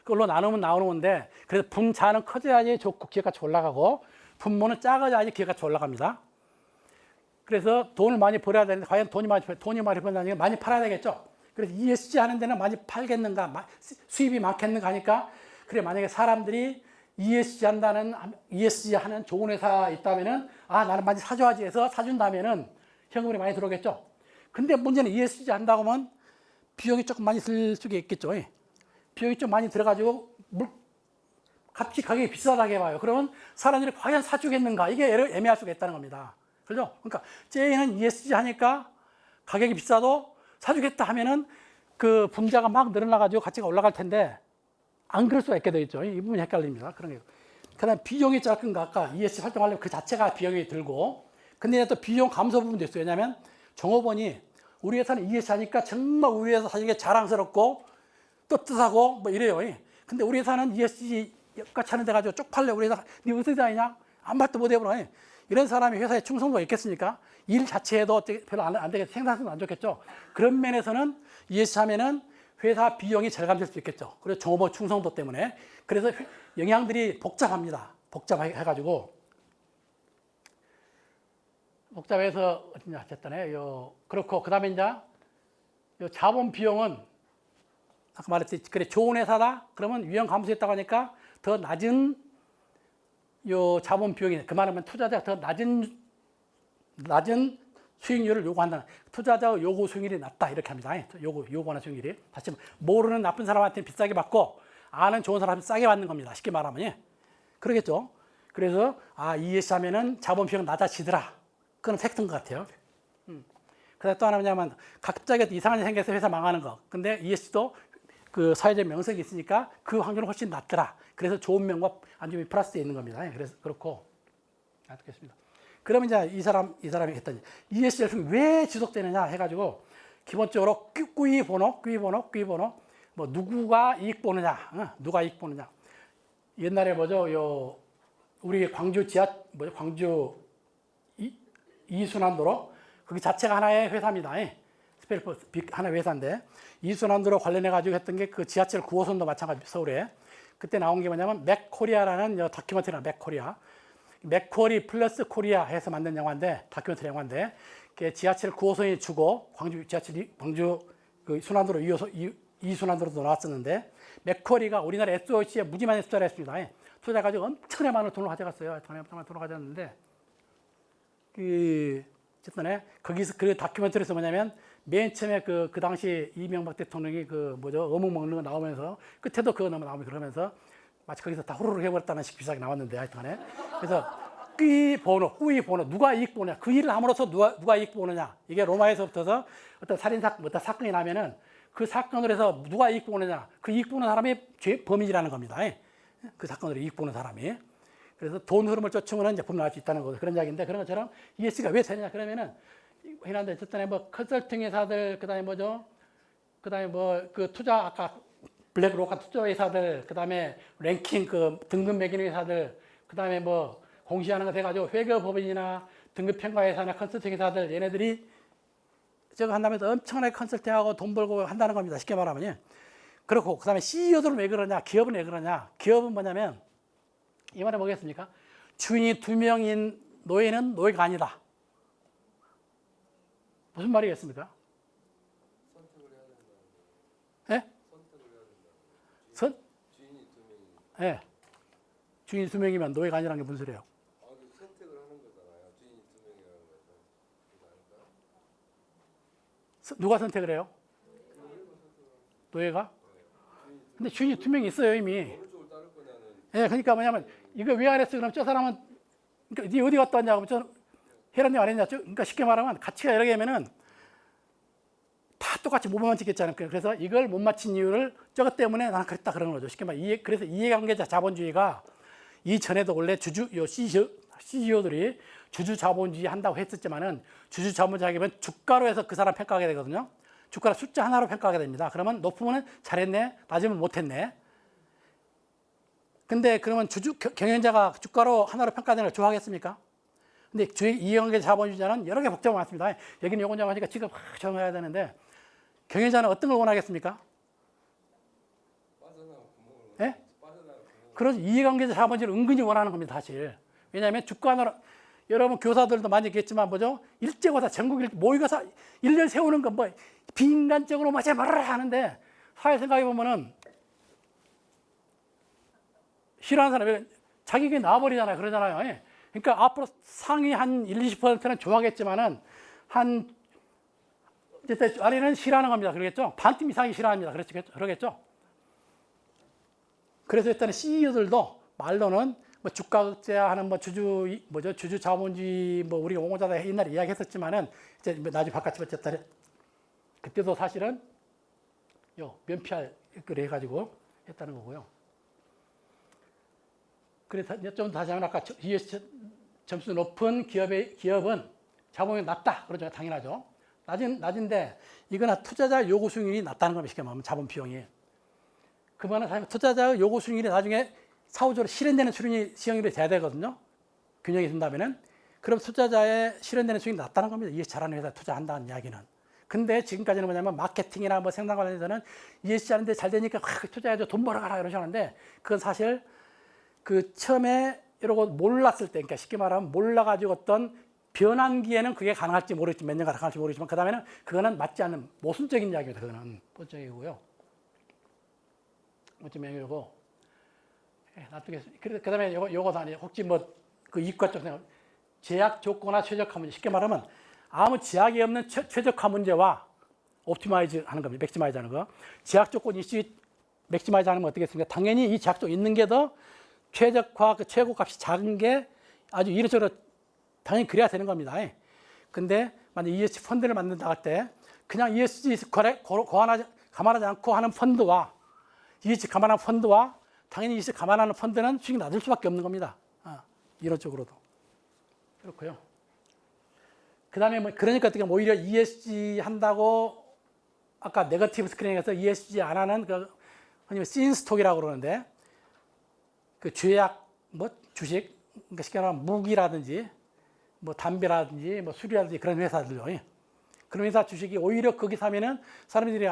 그걸로 나누면 나오는 건데 그래서 분자는 커져야지 좋고 기업 가치 올라가고 분모는 작아져야지 기업 가치 올라갑니다. 그래서 돈을 많이 벌어야 되는데 과연 돈이 많이 벌어야 많이 팔아야 되겠죠. 그래서 ESG 하는 데는 많이 팔겠는가 수입이 많겠는가 하니까 그래 만약에 사람들이 ESG 하는 좋은 회사 있다면은 나는 많이 사줘야지 해서 사준다면은 현금이 많이 들어오겠죠. 근데 문제는 ESG 한다고 하면 비용이 조금 많이 들 수가 있겠죠. 비용이 좀 많이 들어가지고 가격이 비싸다게 봐요. 그러면 사람들이 과연 사주겠는가? 이게 애매할 수가 있다는 겁니다. 그죠? 그러니까 쟤는 ESG 하니까 가격이 비싸도 사주겠다 하면은 그 분자가 막 늘어나가지고 가치가 올라갈 텐데 안 그럴 수가 있게 되겠죠. 이 부분이 헷갈립니다. 그런 게. 그다음 비용이 작은가 아까 ESG 활동하려면 그 자체가 비용이 들고 근데 또 비용 감소 부분도 있어요. 왜냐하면 종업원이 우리 회사는 ESG 하니까 정말 우리 회사 사는 게 자랑스럽고 떳떳하고 뭐 이래요. 근데 우리 회사는 ESG 역같이 하는 데 가지고 쪽팔려. 우리 회사 네 무슨 회사이냐? 아무 말도 못 해보라. 이런 사람이 회사에 충성도가 있겠습니까? 일 자체에도 별로 안 되겠죠. 생산성도 안 좋겠죠. 그런 면에서는 ESG 하면은 회사 비용이 절감될 수 있겠죠. 그래서 종업원 충성도 때문에. 그래서 영향들이 복잡합니다. 복잡해가지고. 복잡해서 어쨌든 그렇고 그다음에 이제 요 자본 비용은 아까 말했지 그래 좋은 회사다 그러면 위험 감소했다고 하니까 더 낮은 요 자본 비용이 그 말하면 투자자가 더 낮은 수익률을 요구한다. 투자자 요구 수익률이 낮다 이렇게 합니다. 요구하는 수익률이 다시 모르는 나쁜 사람한테는 비싸게 받고 아는 좋은 사람한테 싸게 받는 겁니다. 쉽게 말하면 그러겠죠. 그래서 ESG 하면은 자본 비용 낮아지더라. 그건 팩트인 것 같아요. 그다음 또 하나 뭐냐면 갑자기 이상한 일이 생겨서 회사 망하는 거. 근데 ESG도 그 사회적 명성이 있으니까 그 확률은 훨씬 낮더라. 그래서 좋은 면과 안 좋은 면이 플러스되어 있는 겁니다. 그래서 그렇고 알겠습니다. 그러면 이제 이 사람이 했더니 ESG가 왜 지속되느냐 해가지고 기본적으로 꾸이 번호 뭐 누구가 이익 보느냐, 누가 이익 보느냐. 옛날에 뭐죠? 우리 광주 광주 이순환도로 거기 자체가 하나의 회사입니다. 스펠버스 하나의 회사인데 이순환도로 관련해 가지고 했던 게 그 지하철 9호선도 마찬가지 서울에 그때 나온 게 뭐냐면 맥코리아라는 다큐멘터리나 맥코리 플러스 코리아 해서 만든 영화인데 다큐멘터리 영화인데 지하철 9호선이 주고 광주 그 순환도로 이순환도로도 나왔었는데 맥코리가 우리나라 SOC에 무지 많이 투자를 했습니다. 투자 가지고 엄청나게 많은 돈을 가져갔어요. 돈을 가져갔는데 어쨌든 거기서 그 다큐멘터리에서 뭐냐면 맨 처음에 그 당시 이명박 대통령이 어묵 먹는 거 나오면서 끝에도 그거 나오면 그러면서 마치 거기서 다 후루룩 해버렸다는 식 비슷하게 나왔는데 하여튼간에 그래서 꾸이 번호 누가 이익 보느냐 그 일을 함으로써 누가 이익 보느냐 이게 로마에서부터서 어떤 어떤 사건이 나면은 그 사건으로 해서 누가 이익 보느냐 그 이익 보는 사람이 범인이라는 겁니다. 그 사건으로 이익 보는 사람이. 그래서 돈 흐름을 쫓으면 이제 범인을 알 수 있다는 거 그런 이야기인데 그런 것처럼 ESG가 왜 되냐 그러면은 흔한데 어쨌든 컨설팅 회사들 그다음에 그 투자 아까 블랙로크 투자 회사들 그다음에 랭킹 그 등급 매기는 회사들 그다음에 공시하는 거 돼가지고 회계법인이나 등급 평가 회사나 컨설팅 회사들 얘네들이 저거 한다면서 엄청나게 컨설팅하고 돈 벌고 한다는 겁니다. 쉽게 말하면 그렇고 그다음에 CEO들은 왜 그러냐 기업은 왜 그러냐 기업은 뭐냐면 이 말은 뭐겠습니까? 주인이 2명인 노예는 노예가 아니다. 무슨 말이겠습니까? 선택을 해야 된다. 예? 선택을 해야 된다. 주인이 2명이. 예. 주인이 2명이면 노예가 아니라는 게 무슨 소리예요? 그 선택을 하는 거잖아요. 주인이 2명이라는 거죠. 그거 아닐까요? 누가 선택을 해요? 노예가? 근데 주인이 두 명이 있어요 이미. 어느 쪽을 따를 거냐는 예, 그러니까 뭐냐면 이거 왜 안 했어? 그럼 저 사람은 그러니까 네 어디 갔다 왔냐고 저 혜란님 안 했냐? 그러니까 쉽게 말하면 가치가 여러 개면은 다 똑같이 못 맞추겠잖아요. 그래서 이걸 못 맞힌 이유를 저것 때문에 나는 그랬다 그러는 거죠. 쉽게 말해 그래서 이해관계자 자본주의가 이전에도 원래 CEO들이 주주 자본주의 한다고 했었지만은 주주 자본주의하면 주가로 해서 그 사람 평가하게 되거든요. 주가를 숫자 하나로 평가하게 됩니다. 그러면 높으면 잘했네, 낮으면 못했네. 근데 그러면 경영자가 주가로 하나로 평가되는 걸 좋아하겠습니까? 근데 이해관계 자본주의자는 여러 개 복잡이 많습니다. 여기는 요건 정하니까 지금 확 정해야 되는데 경영자는 어떤 걸 원하겠습니까? 빠져나갈 구멍을 예? 빠져나갈 구멍을 그래서 이해관계자 자본주의를 은근히 원하는 겁니다, 사실. 왜냐하면 주가 하나로 여러분 교사들도 많이 얘기했지만 뭐죠? 일제고사 전국 모의고사 1년 세우는 건 뭐 비인간적으로 맞아 말을 하는데 사회 생각해 보면은 싫어하는 사람이 자기가 나와버리잖아요. 그러잖아요. 예. 그러니까 앞으로 상위 한 20%는 좋아하겠지만은 한 어쨌든 아래는 싫어하는 겁니다. 그러겠죠? 반팀 이상이 싫어합니다. 그러겠죠? 그래서 일단 CEO들도 말로는 뭐 주가 극제하는 뭐 주주 자본주의 뭐 우리 옹호자다 옛날에 이야기했었지만은 이제 나중에 바깥집어졌다. 그때도 사실은 면피할 걸 해가지고 했다는 거고요. 그래서 좀 다시 하면 아까 ESG 점수 높은 기업은 자본이 낮다. 그러죠. 당연하죠. 낮은데 이거나 투자자 요구 수익률이 낮다는 겁니다. 쉽게 말하면 자본 비용이. 그러면 사실 투자자의 요구 수익률이 나중에 사후적으로 실현되는 수익률이 돼야 되거든요. 균형이 된다면은. 그럼 투자자의 실현되는 수익이 낮다는 겁니다. ESG 잘하는 회사에 투자한다는 이야기는. 근데 지금까지는 뭐냐면 마케팅이나 뭐 생산 관련해서는 ESG 하는데 잘 되니까 확 투자해줘 돈 벌어가라 이러시는데 그건 사실 그 처음에 이러고 몰랐을 때, 그러니까 쉽게 말하면 몰라가지고 어떤 변환기에는 그게 가능할지 모르겠지, 몇 년간 가능할지 모르겠지만 그 다음에는 그거는 맞지 않는 모순적인 이야기입니다. 그거는 모순적이고요. 모순적이고 놔두겠습니다. 그 다음에 요거도 아니에요. 혹시 뭐 그 이과 쪽 제약 조건화 최적화 문제, 쉽게 말하면 아무 제약이 없는 최적화 문제와 옵티마이즈 하는 겁니다. 맥시마이즈 하는 거. 제약 조건 이슈 맥시마이즈 하는 건 어떻게 했습니까? 당연히 이 제약 조건 있는 게 더 최적화 그 최고 값이 작은 게 아주 이례적으로 당연히 그래야 되는 겁니다. 근데 만약 ESG 펀드를 만든다 할 때 그냥 ESG 감안하지 않고 하는 펀드와 ESG 감안하는 펀드와 당연히 ESG 감안하는 펀드는 수익이 낮을 수밖에 없는 겁니다. 이론적으로도. 그렇고요. 그 다음에 뭐 그러니까 어떻게 오히려 ESG 한다고 아까 네거티브 스크린에서 ESG 안 하는 그 흔히 씬스톡이라고 그러는데 그 죄약 뭐 주식 그러니까 쉽게 말하면 무기라든지 뭐 담배라든지 뭐 술이라든지 그런 회사들요. 그런 회사 주식이 오히려 거기 사면은 사람들이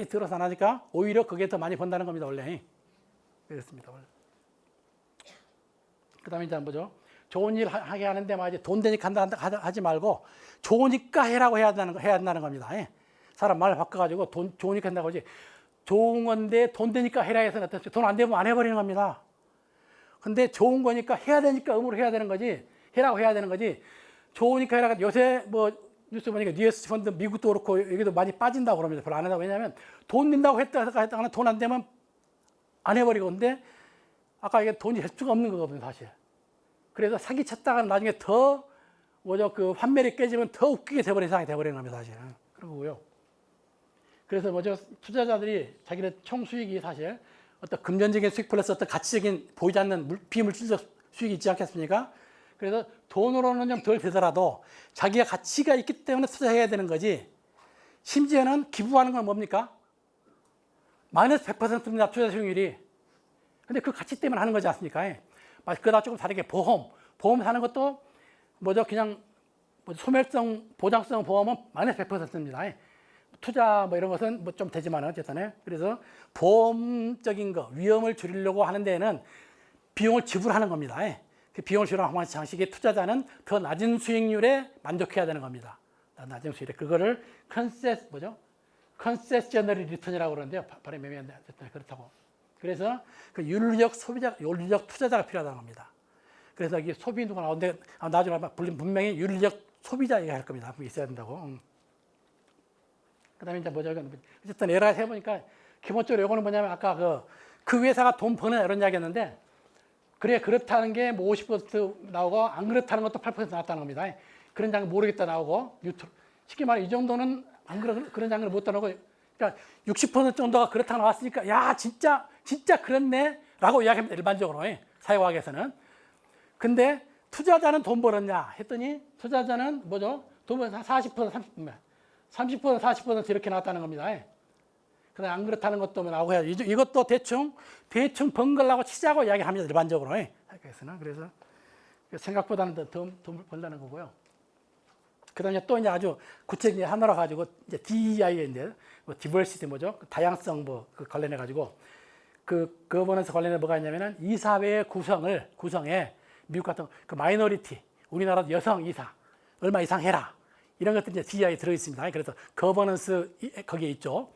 들어서 안 하니까 오히려 그게 더 많이 번다는 겁니다. 원래. 그렇습니다. 원래. 그 다음에 이제 뭐죠? 좋은 일 하게 하는데 말이지 돈 되니까 한다 하지 말고 좋으니까 해라고 해야 한다는 겁니다. 사람 말 바꿔가지고 좋으니까 한다고 하지 좋은 건데 돈 되니까 해라 해서는 어떻게 돈 안 되면 안 해버리는 겁니다. 근데 좋은 거니까 해야 되니까 의무로 해야 되는 거지 해라고 해야 되는 거지 좋으니까 해라. 요새 뭐 뉴스 보니까 ESG 펀드 미국도 그렇고 여기도 많이 빠진다고 그럽니다. 별로 안 한다고. 왜냐하면 돈 된다고 했다가 돈 안 되면 안 해버리고 근데 아까 이게 돈이 될 수가 없는 거거든요, 사실. 그래서 사기 쳤다가 나중에 더 뭐죠 그 환멸이 깨지면 더 웃기게 돼버리는 상황이 돼버리는 겁니다, 사실. 그런 거고요. 그래서 뭐죠 투자자들이 자기네 총 수익이 사실 어떤 금전적인 수익 플러스 어떤 가치적인 보이지 않는 비물질적 수익이 있지 않겠습니까? 그래서 돈으로는 좀 덜 되더라도 자기가 가치가 있기 때문에 투자해야 되는 거지. 심지어는 기부하는 건 뭡니까? 마이너스 100%입니다. 투자 수익률이. 근데 그 가치 때문에 하는 거지 않습니까? 그러다 조금 다르게 보험 사는 것도 뭐죠? 그냥 소멸성, 보장성 보험은 마이너스 100%입니다. 투자 뭐 이런 것은 뭐 좀 되지만 어쨌든 그래서 보험적인 거 위험을 줄이려고 하는 데에는 비용을 지불하는 겁니다. 그 비용을 지불하는 방식의 투자자는 더 낮은 수익률에 만족해야 되는 겁니다. 낮은 수익률에 그거를 컨세셔널 리턴이라고 그러는데요. 발음이 매매한데 어쨌든 그렇다고. 그래서 그 윤리적 투자자가 필요하다는 겁니다. 그래서 이게 소비 누가 나오는데 나중에 분명히 윤리적 소비자 얘기할 겁니다. 그게 있어야 된다고. 그다음에 이제 뭐죠? 어쨌든 여러 가지 해보니까 기본적으로 요거는 뭐냐면 아까 그 회사가 돈 버는 이런 이야기였는데 그래 그렇다는 게 뭐 50% 나오고 안 그렇다는 것도 8% 나왔다는 겁니다. 그런 장르 모르겠다 나오고 뉴트럴. 쉽게 말해 이 정도는 안 그런 장르를 못 따르고 그러니까 60% 정도가 그렇다 나왔으니까 야 진짜 그렇네라고 이야기합니다. 일반적으로 사회과학에서는. 근데 투자자는 돈 벌었냐 했더니 투자자는 뭐죠? 돈 벌어서 40% 30% 이렇게 나왔다는 겁니다. 그다음 안 그렇다는 것도 나오고 해야 이것도 대충 번 걸라고 치자고 이야기합니다. 일반적으로 사회과학에서는. 그래서 생각보다는 더 돈 벌다는 거고요. 그다음에 또 이제 아주 구체적인 하나로 가지고 이제 DEI인데 뭐 디버시티 뭐죠? 다양성 그 관련해 가지고 그 거버넌스 관련해 뭐가 있냐면은 이사회의 구성에 미국 같은 그 마이너리티 우리나라도 여성 이사 얼마 이상 해라 이런 것들이 이제 DEI에 들어 있습니다. 그래서 거버넌스 거기에 있죠.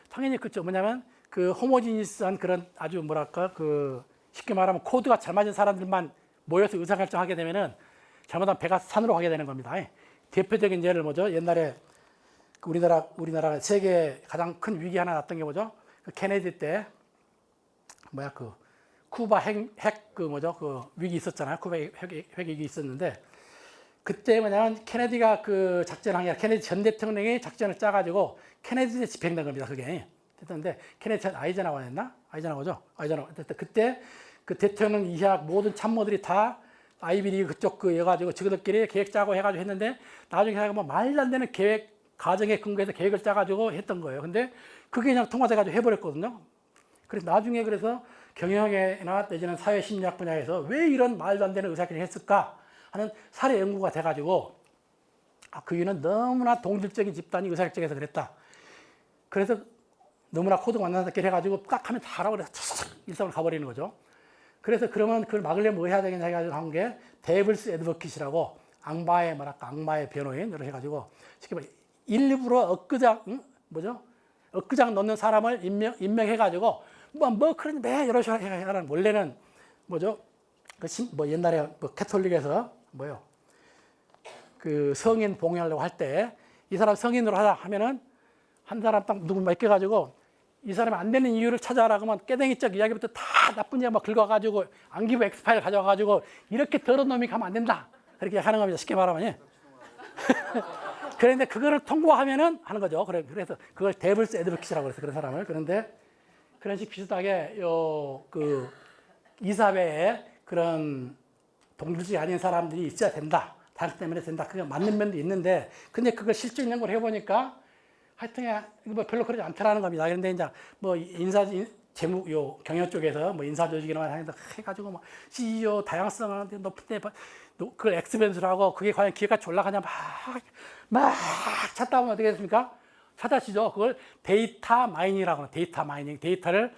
당연히 그죠 뭐냐면 그 호모지니스한 그런 아주 뭐랄까 그 쉽게 말하면 코드가 잘 맞은 사람들만 모여서 의사결정하게 되면은 잘못하면 배가 산으로 가게 되는 겁니다. 대표적인 예를 뭐죠? 옛날에 그 우리나라가 세계 가장 큰 위기 하나 났던 게 뭐죠? 그 케네디 때 그 쿠바 핵 그 뭐죠? 그 위기 있었잖아요. 쿠바 핵 위기 있었는데 그때 뭐냐면 케네디가 그 작전한 게 케네디 전 대통령이 작전을 짜가지고 케네디에 집행된 겁니다. 그게 됐는데 케네디 전 아이젠하워였나? 아이젠하워죠. 아이젠하워. 그때 그 대통령 이하 모든 참모들이 다 아이비리그 그쪽 여가지고 지그들끼리 계획 짜고 해가지고 했는데 나중에 뭐 말도 안 되는 계획 가정에 근거해서 계획을 짜가지고 했던 거예요. 근데 그게 그냥 통과돼가지고 해버렸거든요. 그래서 나중에 그래서 경영학이나 내지는 사회심리학 분야에서 왜 이런 말도 안 되는 의사결정을 했을까 하는 사례 연구가 돼가지고 그 이유는 너무나 동질적인 집단이 의사결정해서 그랬다. 그래서 너무나 코드가 만나서끼리 해가지고 딱 하면 다 하라고 그래서 일상으로 가버리는 거죠. 그래서 그러면 그걸 막으려면 뭐 해야 되겠냐 해가지고 한 게 데블스 애드버킷이라고 악마의 변호인 이렇게 해가지고 쉽게 말해 일부러 엊그장 넣는 사람을 임명해가지고 뭐 그런 매 여러 식으로 해가는 원래는 뭐죠? 뭐 옛날에 뭐 캐톨릭에서 그 성인 봉헌하려고 할 때 이 사람 성인으로 하자 하면은 한 사람 딱 누구 맡겨가지고 이 사람이 안 되는 이유를 찾아라고 하면 깨댕이적 이야기부터 다 나쁜 이야기 막 긁어가지고 안기부 엑스파일 가져와가지고 이렇게 더러운 놈이 가면 안 된다 그렇게 하는 겁니다. 쉽게 말하면 그런데 그거를 통과하면은 하는 거죠. 그래서 그걸 데블스 애드버킷이라고 그래서 그런 사람을 그런데 그런 식 비슷하게 그 이사회에 그런 동질적이 아닌 사람들이 있어야 된다. 다른 때문에 된다. 그게 맞는 면도 있는데 근데 그걸 실질 연구를 해보니까 하여튼 뭐 별로 그러지 않더라는 겁니다. 그런데 이제 뭐 경영 쪽에서 뭐 인사 조직이나 해가지고 뭐 CEO 다양성하는데 높은데 그걸 엑스펜스로 하고 그게 과연 기회가치 올라가냐 막 찾다 보면 어떻게 됐습니까? 찾아시죠. 그걸 데이터 마이닝이라고 하는 데이터 마이닝 데이터를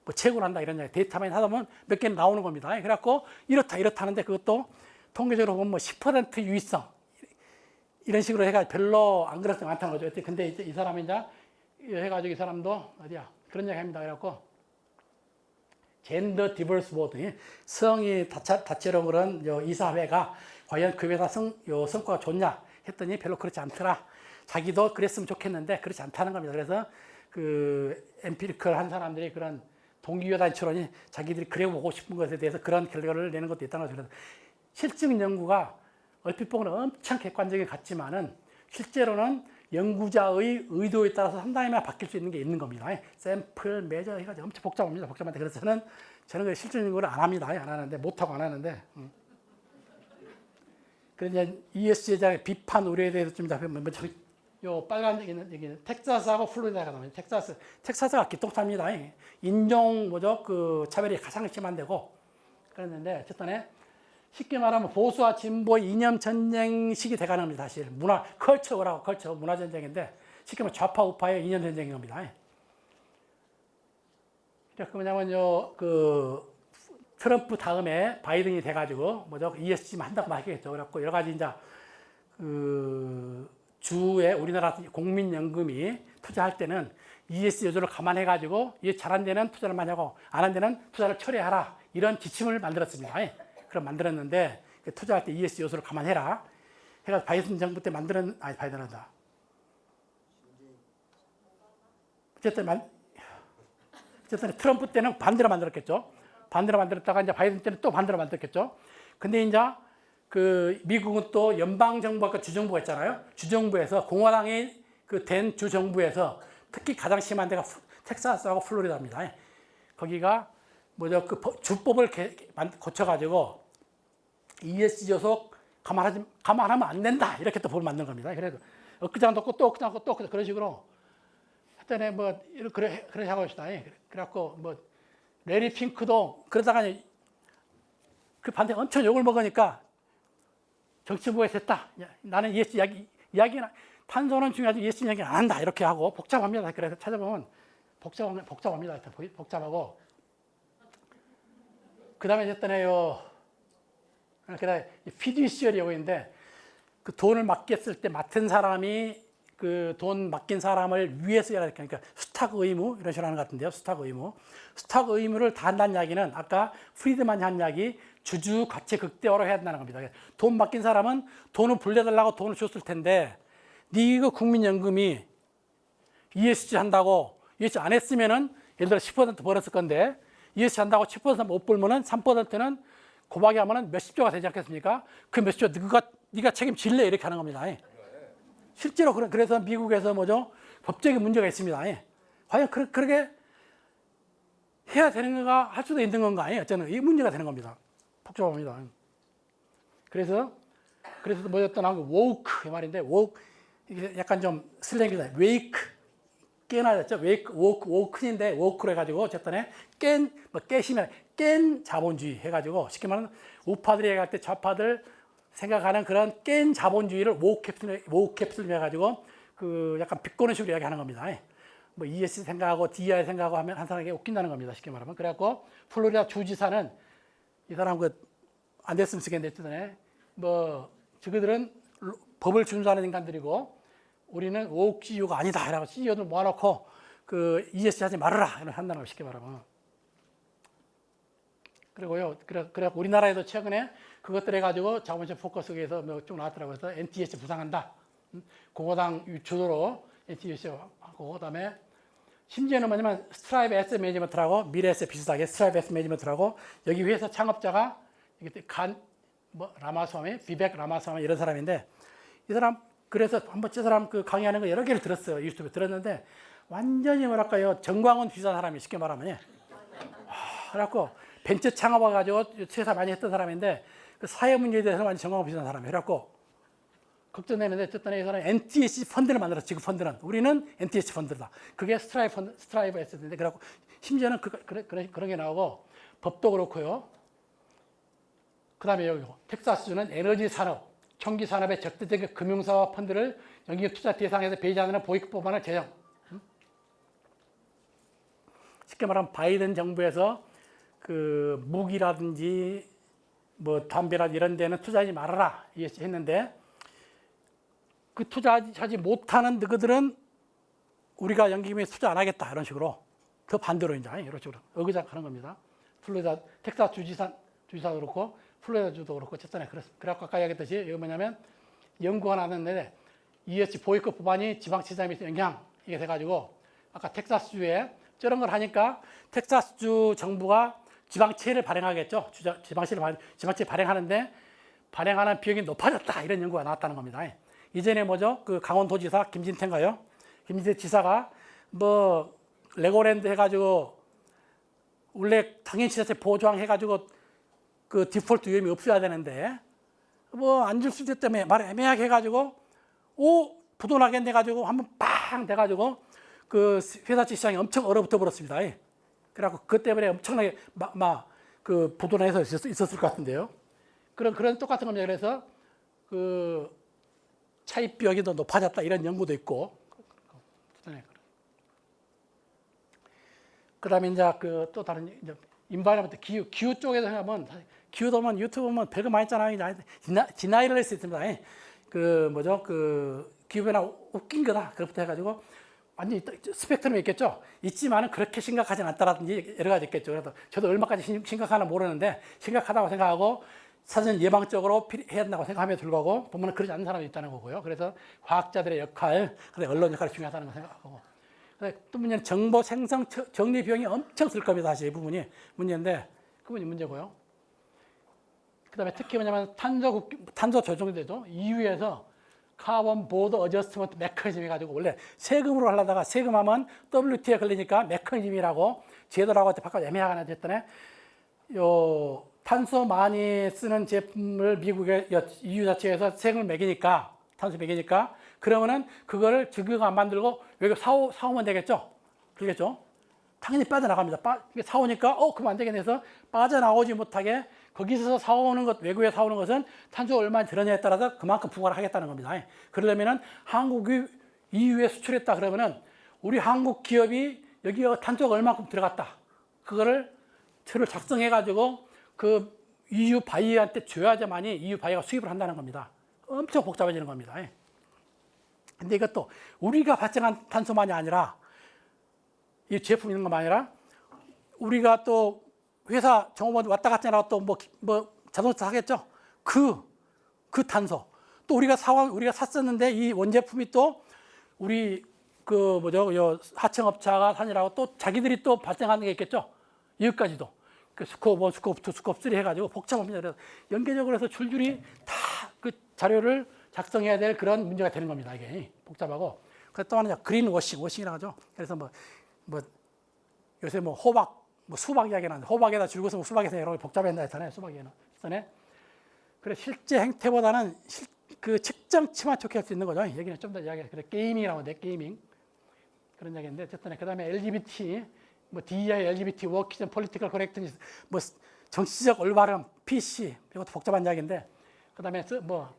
뭐 채굴 한다 이런 얘기. 데이터 마이닝 하다 보면 몇 개는 나오는 겁니다. 그래갖고 이렇다 하는데 그것도 통계적으로 보면 뭐 10% 유의성 이런 식으로 해가지고 별로 안 그렇게 많다는 거죠. 근데 이제 이 사람이 이제 해가지고 이 사람도 그런 얘기 합니다. 그래갖고 젠더 디버스 보드 성이 다채로운 그런 이사회가 과연 그 회사 성과가 좋냐 했더니 별로 그렇지 않더라. 자기도 그랬으면 좋겠는데 그렇지 않다는 겁니다. 그래서 그 엠피리컬 한 사람들이 그런 동기유단 추론이 자기들이 그래 보고 싶은 것에 대해서 그런 결과를 내는 것도 있다는 거죠. 그래서 실증 연구가 얼핏 보면 엄청 객관적인 것 같지만은 실제로는 연구자의 의도에 따라서 상당히나 바뀔 수 있는 게 있는 겁니다. 샘플, 매저 해가지고 엄청 복잡합니다. 복잡한데 그래서 저는 실증 연구를 안 합니다. 안 하는데 못하고 안 하는데. 그래서 이제 ESG의 비판 우려에 대해서 좀 잡으면 요 빨간 여기는 텍사스하고 플로리다가 나옵니다. 텍사스가 기똥차입니다. 인종 그 차별이 가장 심한 데고 그랬는데 어쨌든 쉽게 말하면 보수와 진보의 이념 전쟁식이 돼가는 겁니다. 사실 컬처라고 문화 전쟁인데 쉽게 말하면 좌파 우파의 이념 전쟁인 겁니다. 그래서 뭐냐면 그 트럼프 다음에 바이든이 돼가지고 ESG만 한다고 말하겠죠. 그래갖고 여러 가지 이제 그 주에 우리나라 국민연금이 투자할 때는 ESG 요소를 감안해가지고 이게 잘 안 되는 투자를 많이 하고 안 한 데는 투자를 처리하라 이런 지침을 만들었습니다. 그럼 만들었는데 투자할 때 ESG 요소를 감안해라. 해가 바이든 정부 때 바이든한다. 어쨌든 트럼프 때는 반대로 만들었겠죠. 반대로 만들었다가 이제 바이든 때는 또 반대로 만들었겠죠. 근데 이제 그 미국은 또 연방 정부가 주정부가 있잖아요. 주정부에서 공화당이 그 된 주정부에서 특히 가장 심한 데가 텍사스하고 플로리다입니다. 거기가 뭐죠? 그 주법을 고쳐가지고 ESG 조속 감안하면 안 된다 이렇게 또 법을 만든 겁니다. 그래도 엊그장도 없고 또 엊그장 없고 또 그런 식으로 하여튼에 뭐 그래 하고 있다. 그래갖고 뭐 레리 핑크도 그러다가 그 반대 엄청 욕을 먹으니까 정치부에 됐다. 나는 ESG 이야기는 탄소는 중요하지 ESG 이야기 안 한다 이렇게 하고 복잡합니다. 그래서 찾아보면 복잡합니다. 복잡하고 그 다음에 했더니요. 그다음에 피듀시얼이라고 있는데 그 돈을 맡겼을 때 맡은 사람이 그 돈 맡긴 사람을 위해서 해야 되니까 수탁 의무 이런 식으로 하는 것 같은데요. 수탁 의무. 수탁 의무를 다 한다는 이야기는 아까 프리드만이 한 이야기 주주 가치 극대화로 해야 된다는 겁니다. 돈 맡긴 사람은 돈을 불려달라고 돈을 줬을 텐데 네가 국민연금이 ESG 한다고 ESG 안 했으면은 예를 들어 10% 벌었을 건데 ESG 한다고 10% 못 벌면은 3%는 고박이 하면은 몇십 조가 되지 않겠습니까? 그 몇십 조 네가 책임질래 이렇게 하는 겁니다. 실제로 그래서 미국에서 뭐죠? 법적인 문제가 있습니다. 과연 그렇게 해야 되는 건가 할 수도 있는 건가? 어쩌면 이 문제가 되는 겁니다. 복잡합니다. 그래서 뭐였던 한 워크 이 말인데 워크 이게 약간 좀 슬랭이다. 웨이크 깨어나졌죠. 웨이크 워크인데 워크로 해가지고 어쨌든 깨시면 깬 자본주의 해가지고 쉽게 말하면 우파들이 얘기할 때 좌파들 생각하는 그런 깬 자본주의를 워크캡슐 해가지고 그 약간 비꼬는 식으로 이야기하는 겁니다. 뭐 ESG 생각하고 DEI 생각하고 하면 한 사람에게 웃긴다는 겁니다. 쉽게 말하면. 그래갖고 플로리다 주지사는 이 사람 안 됐으면 쓰겠는데 뭐 저희들은 법을 준수하는 인간들이고 우리는 워크 CEO가 아니다. 이라고 CEO들 모아놓고 그 ESG 하지 말아라. 이런 한다는 거 쉽게 말하면. 그리고요, 그래 우리나라에도 최근에 그것들 해가지고 자본시장 포커스에서 쭉 나왔더라고요. 그래서 NTS 부상한다. 공화당 주도로 NTS 하고, 그 다음에 심지어는 뭐냐면 스트라이브 에셋 매니지먼트라고 미래에셋 비슷하게 스트라이브 에셋 매니지먼트라고 여기 회사 창업자가 라마스와미, 비백 라마스와미 이런 사람인데 이 사람 그래서 한번 저 사람 그 강의하는 거 여러 개를 들었어요. 유튜브에 들었는데 완전히 뭐랄까요 정광훈 비슷한 사람이 쉽게 말하면 그래갖고 벤처 창업 와가지고 퇴사 많이 했던 사람인데 그 사회 문제에 대해서 완전 정광훈 비슷한 사람이 그래갖고 걱정되는데 어쨌든 이 사람 NTS 펀드를 만들었어. 지금 펀드는 우리는 NTS 펀드다. 그게 스트라이브 에셋인데 그래갖고 심지어는 그런 게 나오고 법도 그렇고요. 그다음에 여기 텍사스주는 에너지 산업, 총기 산업의 적대적인 금융사와 펀드를 연기금 투자 대상에서 배제하는 보이콧 법안을 제정. 쉽게 말하면 바이든 정부에서 그 무기라든지 뭐 담배라든지 이런 데는 투자하지 말아라 했는데 그 투자하지 못하는 그들은 우리가 연기금에 투자 안 하겠다 이런 식으로 더 반대로 이제 이런 식으로 어그작하는 겁니다. 플로리다 텍사스 주지사도 그렇고 플로리다주도 그렇고 어쨌든 그래갖고 아까 이야기했듯이 이거 뭐냐면 연구가 나왔는데 ESG 보이콧 법안이 지방채장에 영향 이게 돼가지고 아까 텍사스주에 저런 걸 하니까 텍사스주 정부가 지방채를 발행하겠죠. 지방채 발행하는데 발행하는 비용이 높아졌다 이런 연구가 나왔다는 겁니다. 이전에 뭐죠? 그 강원도지사 김진태인가요? 김진태 지사가 뭐 레고랜드 해가지고 원래 당연시자체 보조항 해가지고 그 디폴트 위험이 없어야 되는데 뭐 안 줄 수도 때문에 말 애매하게 해가지고 부도나게 돼가지고 한번 빵 돼가지고 그 회사채 시장이 엄청 얼어붙어 버렸습니다. 그래갖고 그것 때문에 엄청나게 그 부도나서 있었을 것 같은데요. 그런 똑같은 겁니다. 그래서 그 차입 비용이 더 높아졌다 이런 연구도 있고. 그다음에 이제 그 또 다른 이제 인바이러먼트 기후 쪽에서 하면 기후도 보면 유튜브 보면 별거 많이 있잖아요. 디나이를 할 수 있습니다. 그 뭐죠? 그 기후 변화 웃긴 거다. 그렇부터 해가지고 완전 스펙트럼이 있겠죠. 있지만은 그렇게 심각하진 않다라든지 여러 가지 있겠죠. 그래서 저도 얼마까지 심각하나 모르는데 심각하다고 생각하고 사전 예방적으로 해야 된다고 생각하며 불구하고 보면 그러지 않는 사람이 있다는 거고요. 그래서 과학자들의 역할, 그래 언론 역할이 중요하다는 걸 생각하고. 또 문제는 정보 생성 정리 비용이 엄청 쓸 겁니다. 사실 이 부분이 문제인데 그 부분이 문제고요. 그다음에 특히 뭐냐면 탄소 조정제도 EU에서 카본 보드 어저스트먼트 메커니즘 해가지고 원래 세금으로 하려다가 세금하면 WTO에 걸리니까 메커니즘이라고 제도라고 바꿔 애매하게 하나 됐더니 요 탄소 많이 쓰는 제품을 미국의 EU 자체에서 세금을 매기니까 탄소 매기니까 그러면은 그거를 지금 안 만들고 외국 사오면 되겠죠? 그러겠죠? 당연히 빠져나갑니다. 사오니까 그럼 안 되겠네 해서 빠져나오지 못하게 거기서 사오는 것, 외국에 사오는 것은 탄소 얼마 들었냐에 따라서 그만큼 부과를 하겠다는 겁니다. 그러려면은 한국이 EU에 수출했다 그러면은 우리 한국 기업이 여기 탄소가 얼마큼 들어갔다. 그거를 표를 작성해가지고 그 EU 바이어한테 줘야지만이 EU 바이어가 수입을 한다는 겁니다. 엄청 복잡해지는 겁니다. 근데 이것도 우리가 발생한 탄소만이 아니라 이 제품 있는 것만 아니라 우리가 또 회사 정보원 왔다 갔다 하고 또 뭐 자동차 사겠죠. 그 탄소 또 우리가 샀었는데 이 원제품이 또 우리 그 뭐죠 요 하청업체가 산이라고 또 자기들이 또 발생하는 게 있겠죠. 여기까지도 그 스코프 1, 스코프 2, 스코프 3 해가지고 복잡합니다. 그래서 연계적으로 해서 줄줄이 다 그 자료를 작성해야 될 그런 문제가 되는 겁니다. 이게 복잡하고. 그래서 또 하나 그린 워싱이라고 하죠. 그래서 뭐 요새 뭐 호박, 뭐 수박 이야기 나는데 호박에다 줄고서 뭐 수박에서 여러 개 복잡했나 했잖아요. 수박에는. 그래 실제 행태보다는 그 측정치만 좋게 할 수 있는 거죠. 여기는 좀 더 이야기해. 그래 게이밍이라고 하는데 게이밍 그런 이야기인데 어쨌든 그다음에 LGBT 뭐 DEI, LGBT, 워키즘, 폴리티컬 커렉트니스, 뭐 정치적 올바름, PC 이것도 복잡한 이야기인데 그다음에 뭐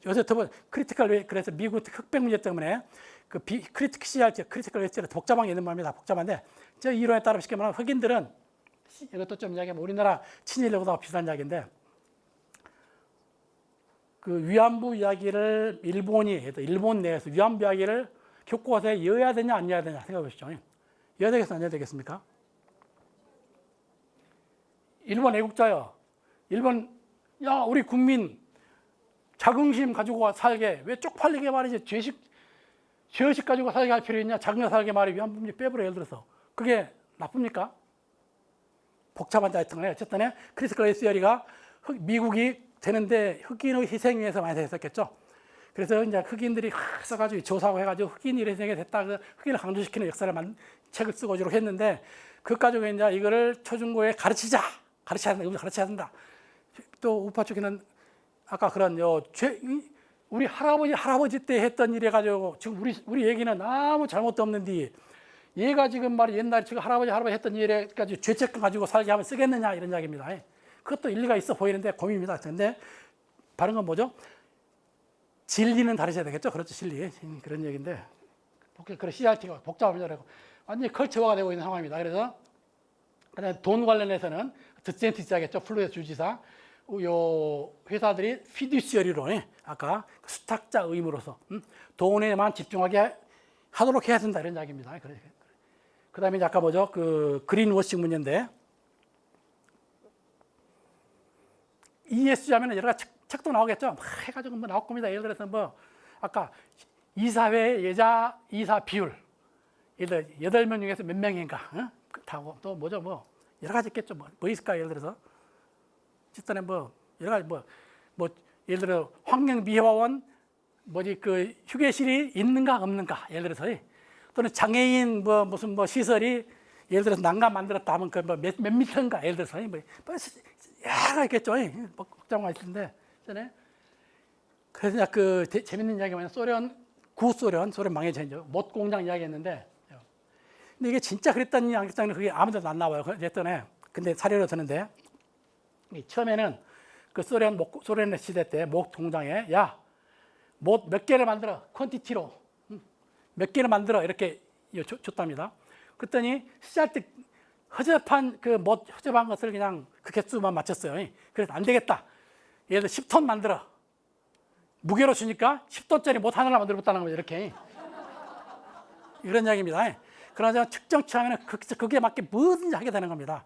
요새 더 크리티컬 그래서 미국 흑백 문제 때문에 그 크리티컬 CRT, 크리티컬 웨스트를 복잡한 게 있는 겁니다. 복잡한데 저 이론에 따라 쉽게 말하면 흑인들은 이것도 좀 이야기하면 우리나라 친일하고 비슷한 이야기인데 그 위안부 이야기를 일본 내에서 위안부 이야기를 교과서에 이어야 되냐 안 이어야 되냐 생각해 보시죠. 이어야 되겠습니까? 안 이어야 되겠습니까? 일본 애국자요. 일본 야 우리 국민 자긍심 가지고 살게 왜 쪽팔리게 말이지 죄의식 가지고 살게 할 필요 있냐 자긍심 살게 말이 위안부 문제 빼버려 예를 들어서 그게 나쁩니까? 복잡한 자이통에 어쨌든 크리티컬 레이스 시어리가 미국이 되는데 흑인의 희생 위해서 많이 했었겠죠. 그래서 이제 흑인들이 써가지고 조사하고 해가지고 흑인이 희생이 됐다. 흑인을 강조시키는 역사를 책을 쓰고 주로 했는데 그 가지고 이제 이거를 초중고에 가르쳐야 된다. 또 우파 쪽에는 아까 그런 우리 할아버지 때 했던 일에 가지고 지금 우리 얘기는 아무 잘못도 없는데 얘가 지금 말이 옛날에 지금 할아버지 했던 일에까지 죄책감 가지고 살게 하면 쓰겠느냐 이런 이야기입니다. 그것도 일리가 있어 보이는데 고민입니다. 근데 다른 건 뭐죠? 진리는 다르셔야 되겠죠? 그렇죠, 진리. 그런 얘기인데 그런 CRT가 복잡합니다. 완전히 컬처화가 되고 있는 상황입니다. 그래서 돈 관련해서는 드센티스 하겠죠? 플로리다 주지사. 요 회사들이 피듀시어리로 아까 수탁자 의무로서 돈에만 집중하게 하도록 해야 된다 이런 이야기입니다. 그다음에 이제 아까 뭐죠? 그 그린워싱 문제인데 ESG 하면 여러 가지 책도 나오겠죠. 막 해가지고 뭐 나올 겁니다. 예를 들어서 뭐 아까 이사회 여자 이사 비율 예를 들어 8명 중에서 몇 명인가 또 뭐죠? 뭐 여러 가지 있겠죠. 뭐 있을까? 예를 들어서 집단에 뭐 여러 가지 뭐 예를 들어 환경미화원 그 휴게실이 있는가 없는가 예를 들어서 또는 장애인 무슨 시설이 예를 들어서 난간 만들었다 하면 그 몇 미터인가 예를 들어서 뭐 여러 있겠죠. 복잡한 거 있는데 그래서 그 재밌는 이야기가 뭐냐면 소련 망해졌죠. 못 공장 이야기했는데 근데 이게 진짜 그랬다니 안 그랬다니 그게 아무데도 안 나와요. 그랬더니 근데 사례로 드는데 처음에는 그 소련 시대 때 못 공장에 못 몇 개를 만들어 퀀티티로 몇 개를 만들어 이렇게 줬답니다. 그랬더니 시작 때 허접한 것을 그냥 그 개수만 맞췄어요. 그래서 안 되겠다. 예를 들어 10톤 만들어. 무게로 주니까 10톤짜리 못 하나를 만들었다는 거예요. 이렇게. 이런 이야기입니다. 그러나 측정치 하면 그게 맞게 뭐든지 하게 되는 겁니다.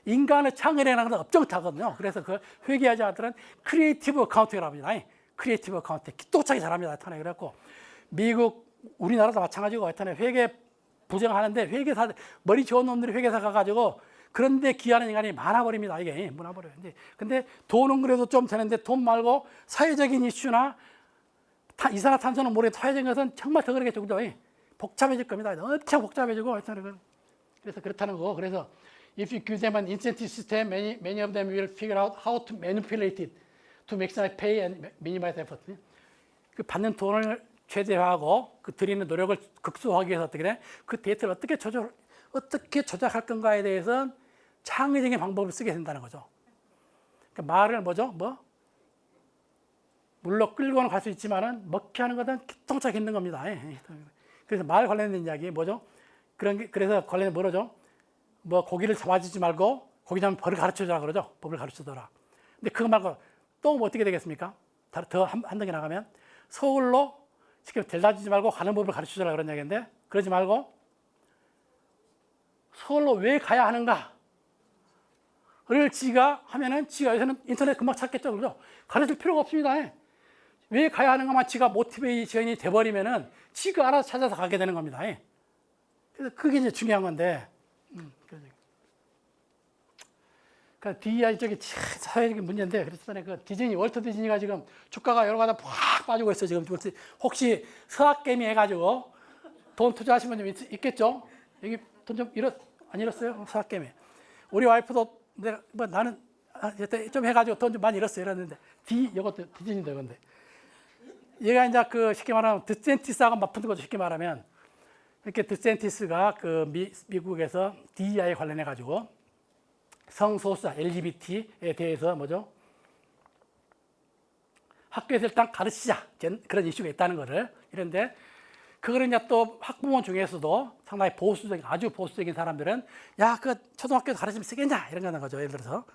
인간의 창의라는 건 엄청나거든요. 그래서 그 회계하지 않더라도 크리에이티브 어카운팅이라고 합니다. 크리에이티브 어카운팅. 기똥차게 잘합니다. 그래갖고 미국 우리나라도 마찬가지고 하여튼 회계 부정하는데 회계사 머리 좋은 놈들이 회계사 가가지고 그런데 기하는 인간이 많아버립니다. 이게 많아버려요. 근데 돈은 그래도 좀 되는데 돈 말고 사회적인 이슈나 이산화탄소는 모르겠 사회적인 것은 정말 더 그러겠죠. 그죠? 복잡해질 겁니다. 엄청 복잡해지고 하여튼 그래서 그렇다는 거. 그래서 if you give them an incentive system, many of them will figure out how to manipulate it to maximize pay and minimize effort. 그 받는 돈을 최대화하고 그 드리는 노력을 극소화하기 위해서 어떻게 돼? 그 데이터를 어떻게 조작할 건가에 대해서는 창의적인 방법을 쓰게 된다는 거죠. 그러니까 말을 뭐죠? 물로 끌고는 갈 수 있지만은 먹게 하는 것은 기똥차게 있는 겁니다. 그래서 말 관련된 이야기 뭐죠? 그래서 관련된 뭐죠? 고기를 잡아주지 말고 고기 잡으면 법을 가르쳐주라 그러죠. 법을 가르쳐줘라. 근데 그거 말고 또 어떻게 되겠습니까? 더 한 단계 나가면 서울로 지금 데려다 주지 말고 가는 법을 가르쳐주라 그런 이야기인데 그러지 말고 서울로 왜 가야 하는가? 를 지가 하면은 지가 요새는 인터넷 금방 찾겠죠. 그죠? 가르칠 필요가 없습니다. 왜 가야 하는가만 지가 모티베이션이 돼버리면은 지가 알아서 찾아서 가게 되는 겁니다. 그래서 그게 이제 중요한 건데. 그러니까 DEI 쪽이 사회적인 문제인데 그랬잖아요. 그 디즈니, 월트 디즈니가 지금 주가가 여러 가지 팍 빠지고 있어요. 지금 혹시 서학개미 해가지고 돈 투자하신 분 좀 있겠죠? 여기 돈 좀 안 잃었어요? 서학개미. 우리 와이프도 나는 좀 해가지고 돈 좀 많이 잃었어요. 이랬는데 이것도 디즈니도 이건데. 얘가 이제 쉽게 말하면 드센티스하고 맞붙는 거죠. 쉽게 말하면 이렇게 드센티스가 미국에서 DEI 관련해 가지고 성소수자 LGBT에 대해서 뭐죠? 학교에서 일단 가르치자 그런 이슈가 있다는 거를 이런데 그거를 이제 또 학부모 중에서도 상당히 아주 보수적인 사람들은 그 초등학교에서 가르치면 쓰겠냐 이런 거는 거죠. 예를 들어서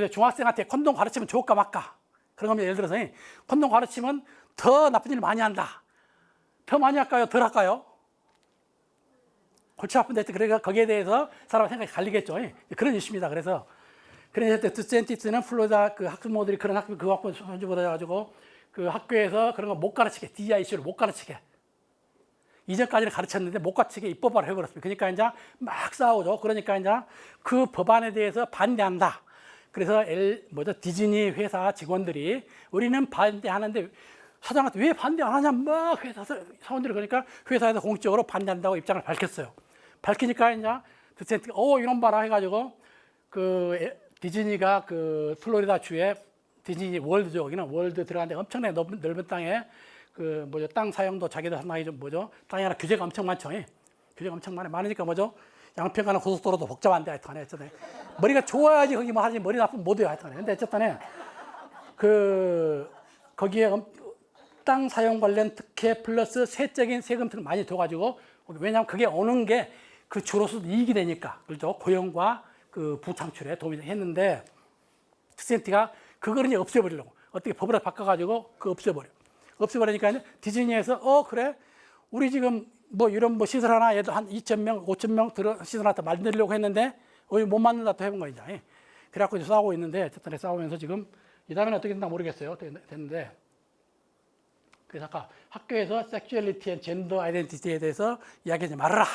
중학생한테 콘돔 가르치면 좋을까 말까 그런 겁니다. 예를 들어서 콘돔 가르치면 더 나쁜 일 많이 한다. 더 많이 할까요? 덜 할까요? 골치 아픈데 그러니까 거기에 대해서 사람 생각이 갈리겠죠. 그런 이슈입니다. 그래서 드센티스는 플로리다 그 학부모들이 그런 그 학부 손주 받아가지고 그 학교에서 그런 거 못 가르치게 DEI 이슈를 못 가르치게 이전까지는 가르쳤는데 못 가르치게 입법화를 해버렸습니다. 그러니까 이제 막 싸우죠. 그러니까 이제 그 법안에 대해서 반대한다. 그래서 디즈니 회사 직원들이 우리는 반대하는데 사장한테 왜 반대 안 하냐 막 회사 사원들이 그러니까 회사에서 공식적으로 반대한다고 입장을 밝혔어요. 밝히니까 이제 드센티가 이런 봐라 해가지고 디즈니가 플로리다 주에 디즈니 월드죠. 여기는 월드 들어가는데 엄청나게 넓은 땅에 땅 사용도 자기들 상당히 좀 땅이 하나 규제가 엄청 많죠. 규제가 엄청 많으니까 양평 가는 고속도로도 복잡한데 하여튼 어쨌든 머리가 좋아야지 거기 하지 머리 나쁘면 못 해요 하여튼. 근데 어쨌든 거기에 땅 사용 관련 특혜 플러스 세적인 세금 등을 많이 둬가지고 왜냐하면 그게 오는 게 그 주로서도 이익이 되니까 그렇죠. 고용과 부창출에 도움이 했는데 트센티가 그걸 이제 없애버리려고 어떻게 법을 바꿔가지고 없애버리니까 디즈니에서 그래 우리 지금 이런 시설 하나 얘도 한 2,000명, 5,000명 시설 하나 더 만들려고 했는데 못 만든다 또 해본 거죠. 그래갖고 이제 싸우고 있는데 어쨌든 싸우면서 지금 이 다음에는 어떻게 된다 모르겠어요. 어떻게 됐는데 그래서 아까 학교에서 섹슈얼리티 앤 젠더 아이덴티티에 대해서 이야기하지 말아라.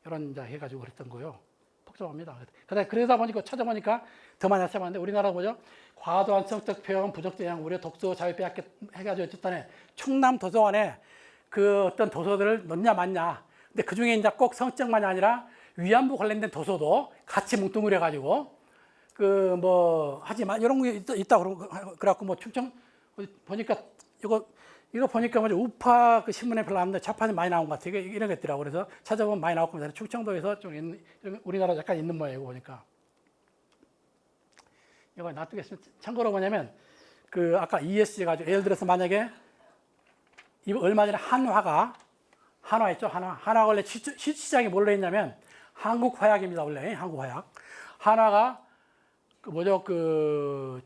이런 이제 해가지고 그랬던 거요. 복잡합니다. 그러다 보니까 찾아보니까 더 많이 찾아봤는데 우리나라 과도한 성적 표현, 부적절 영향, 우려, 독서, 자유 빼앗기 해가지고 어쨌든 충남 도서관에 어떤 도서들을 넣냐 맞냐. 근데 그 중에 이제 꼭 성적만이 아니라 위안부 관련된 도서도 같이 뭉뚱그려가지고 하지만 이런 게 있다 그래갖고 충청 보니까 이거 보니까 우파 신문에 별로 안 나오는데 좌파는 많이 나온 것 같아요. 이런 게 있더라고. 그래서 찾아보면 많이 나올 겁니다. 충청도에서 좀 우리나라 약간 있는 모양이고 보니까. 이거 놔두겠습니다. 참고로 뭐냐면 아까 ESG 가지고 예를 들어서 만약에 얼마 전에 한화 있죠. 한화 원래 시장이 뭘로 했냐면 한국화약입니다. 원래 한국화약. 한화가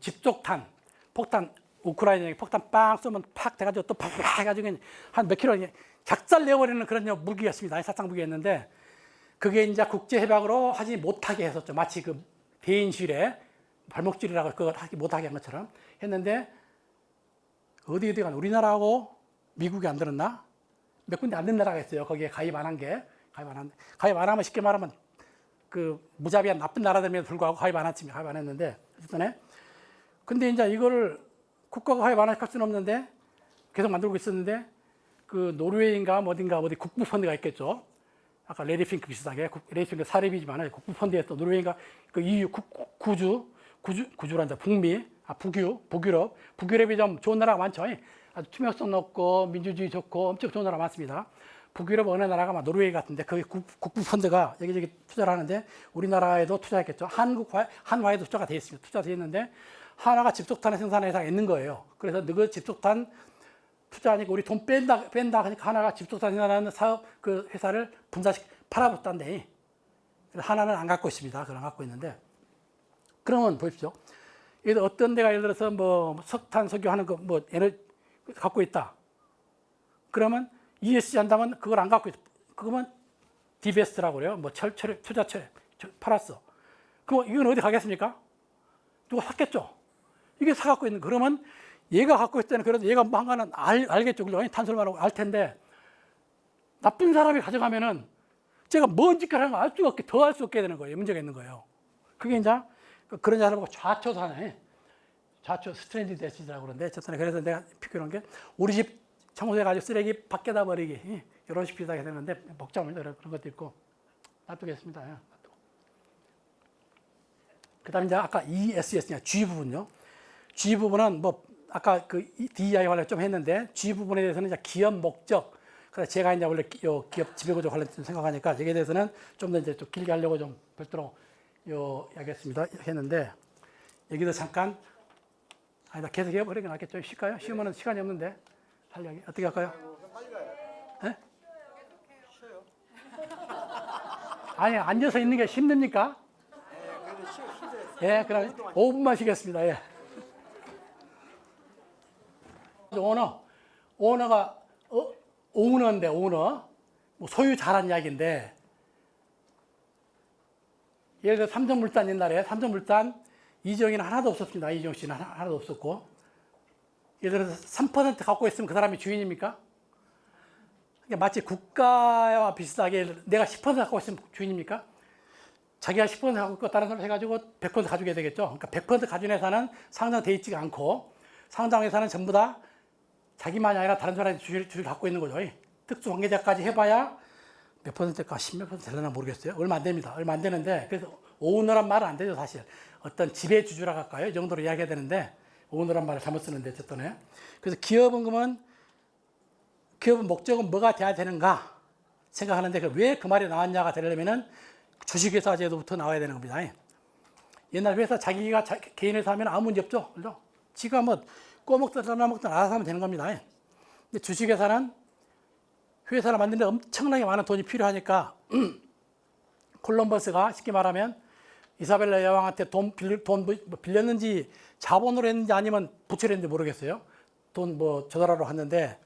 집속탄, 폭탄 우크라이나에 폭탄 빵 쏘면 팍 돼가지고 또 팍 해가지고 한 몇 킬로 작살 내버리는 그런 무기였습니다.殺傷무기였는데 그게 이제 국제 협약으로 하지 못하게 했었죠. 마치 대인실에 발목질이라고 그거 하지 못하게 한 것처럼 했는데 어디 간 우리나라하고 미국이 안 들었나? 몇 군데 안 된 나라가 있어요. 거기에 가입 안 한 게. 가입 안 하면 쉽게 말하면 그 무자비한 나쁜 나라들에도 불구하고 가입 안 했는데, 어쨌든 근데 이제 이거를 국가가 가입 안 할 수는 없는데 계속 만들고 있었는데 그 노르웨이인가 어딘가 어디 국부 펀드가 있겠죠. 아까 레리 핑크 비슷하게 레리 핑크 사립이지만 국부 펀드에서 노르웨이인가 그 EU 구주란다 북유럽이 좀 좋은 나라가 많죠. 아주 투명성 높고 민주주의 좋고 엄청 좋은 나라 많습니다. 북유럽 어느 나라가 막 노르웨이 같은데 그 국부 펀드가 여기저기 투자를 하는데 우리나라에도 투자했겠죠. 한화에도 투자가 돼 있습니다. 투자돼 있는데 한화가 집속탄을 생산한 회사가 있는 거예요. 그래서 그 집속탄 투자하니까 우리 돈 뺀다 하니까 하나가 집속탄 생산하는 사업 그 회사를 팔아붙단데 하나는 안 갖고 있습니다. 그걸 안 갖고 있는데 그러면 보십시오. 예를 어떤 데가 예를 들어서 뭐 석탄 석유하는 거 뭐 에너지 갖고 있다. 그러면 ESG 한다면 그걸 안 갖고 있어. 그거면 디베스트라고 그래요. 뭐 투자처 팔았어. 그럼 이건 어디 가겠습니까? 누가 샀겠죠. 이게 사갖고 있는 그러면 얘가 갖고 있다는 그래도 얘가 뭐 한가는 알겠죠. 탄소를 알 텐데 나쁜 사람이 가져가면은 제가 뭔 짓을 하는 거 알 수가 없게 더 알 수 없게 되는 거예요. 문제가 있는 거예요. 그게 이제 그런 자를 보고 좌초사네. 좌초 스트랜디드 에시드라고 그러는데 어쨌든 그래서 내가 피규어한 게 우리 집 청소해 가지고 쓰레기 밖에다 버리기 이런 식으로 비슷하게 되는데 복잡합니다. 그런 것도 있고 놔두겠습니다. 그다음에 이제 아까 ESS G 부분요. G 부분은 뭐 아까 그 DEI 관련 좀 했는데 G 부분에 대해서는 이제 기업 목적. 그래서 제가 이제 원래 기업 지배구조 관련 좀 생각하니까 여기에 대해서는 좀 더 이제 좀 길게 하려고 좀 별도로 하겠습니다 했는데 여기도 잠깐 아니다 계속 해버리는 게 낫겠죠. 쉴까요? 쉬면은 시간이 없는데 하려고 어떻게 할까요? 네? 아니 앉아서 있는 게 힘듭니까? 예, 그럼 5분만 쉬겠습니다. 예. 오너가 오너인데 오너 뭐 소유 잘한 이야기인데 예를 들어 삼성물산 옛날에 삼성물산 이정희는 하나도 없었습니다. 이정 씨는 하나도 없었고 예를 들어서 3% 갖고 있으면 그 사람이 주인입니까? 그러니까 마치 국가와 비슷하게 내가 10% 갖고 있으면 주인입니까? 자기가 10% 갖고 있고 다른 사람 해가지고 100% 가지게 되겠죠. 그러니까 100% 가진 회사는 상장돼 있지가 않고 상장 회사는 전부 다 자기만이 아니라 다른 사람이 주식을 갖고 있는 거죠. 특수관계자까지 해봐야 몇 퍼센트가 10몇 퍼센트 되려나 모르겠어요. 얼마 안 됩니다. 얼마 안 되는데 그래서 오너란 말은 안 되죠. 사실 어떤 지배주주라고 할까요? 이 정도로 이야기해야 되는데 오너란 말을 잘못 쓰는데 어쨌든 그래서 기업은 목적은 뭐가 돼야 되는가 생각하는데 왜 그 말이 나왔냐가 되려면은 주식회사 제도부터 나와야 되는 겁니다. 옛날 회사 자기가 개인 회사 하면 아무 문제 없죠. 그죠? 지가 뭐 꼬먹든 떠나먹든 알아서 하면 되는 겁니다. 근데 주식회사는 회사를 만드는데 엄청나게 많은 돈이 필요하니까 콜럼버스가 쉽게 말하면 이사벨라 여왕한테 돈 빌렸는지 자본으로 했는지 아니면 부채로 했는지 모르겠어요. 돈 뭐 조달하러 갔는데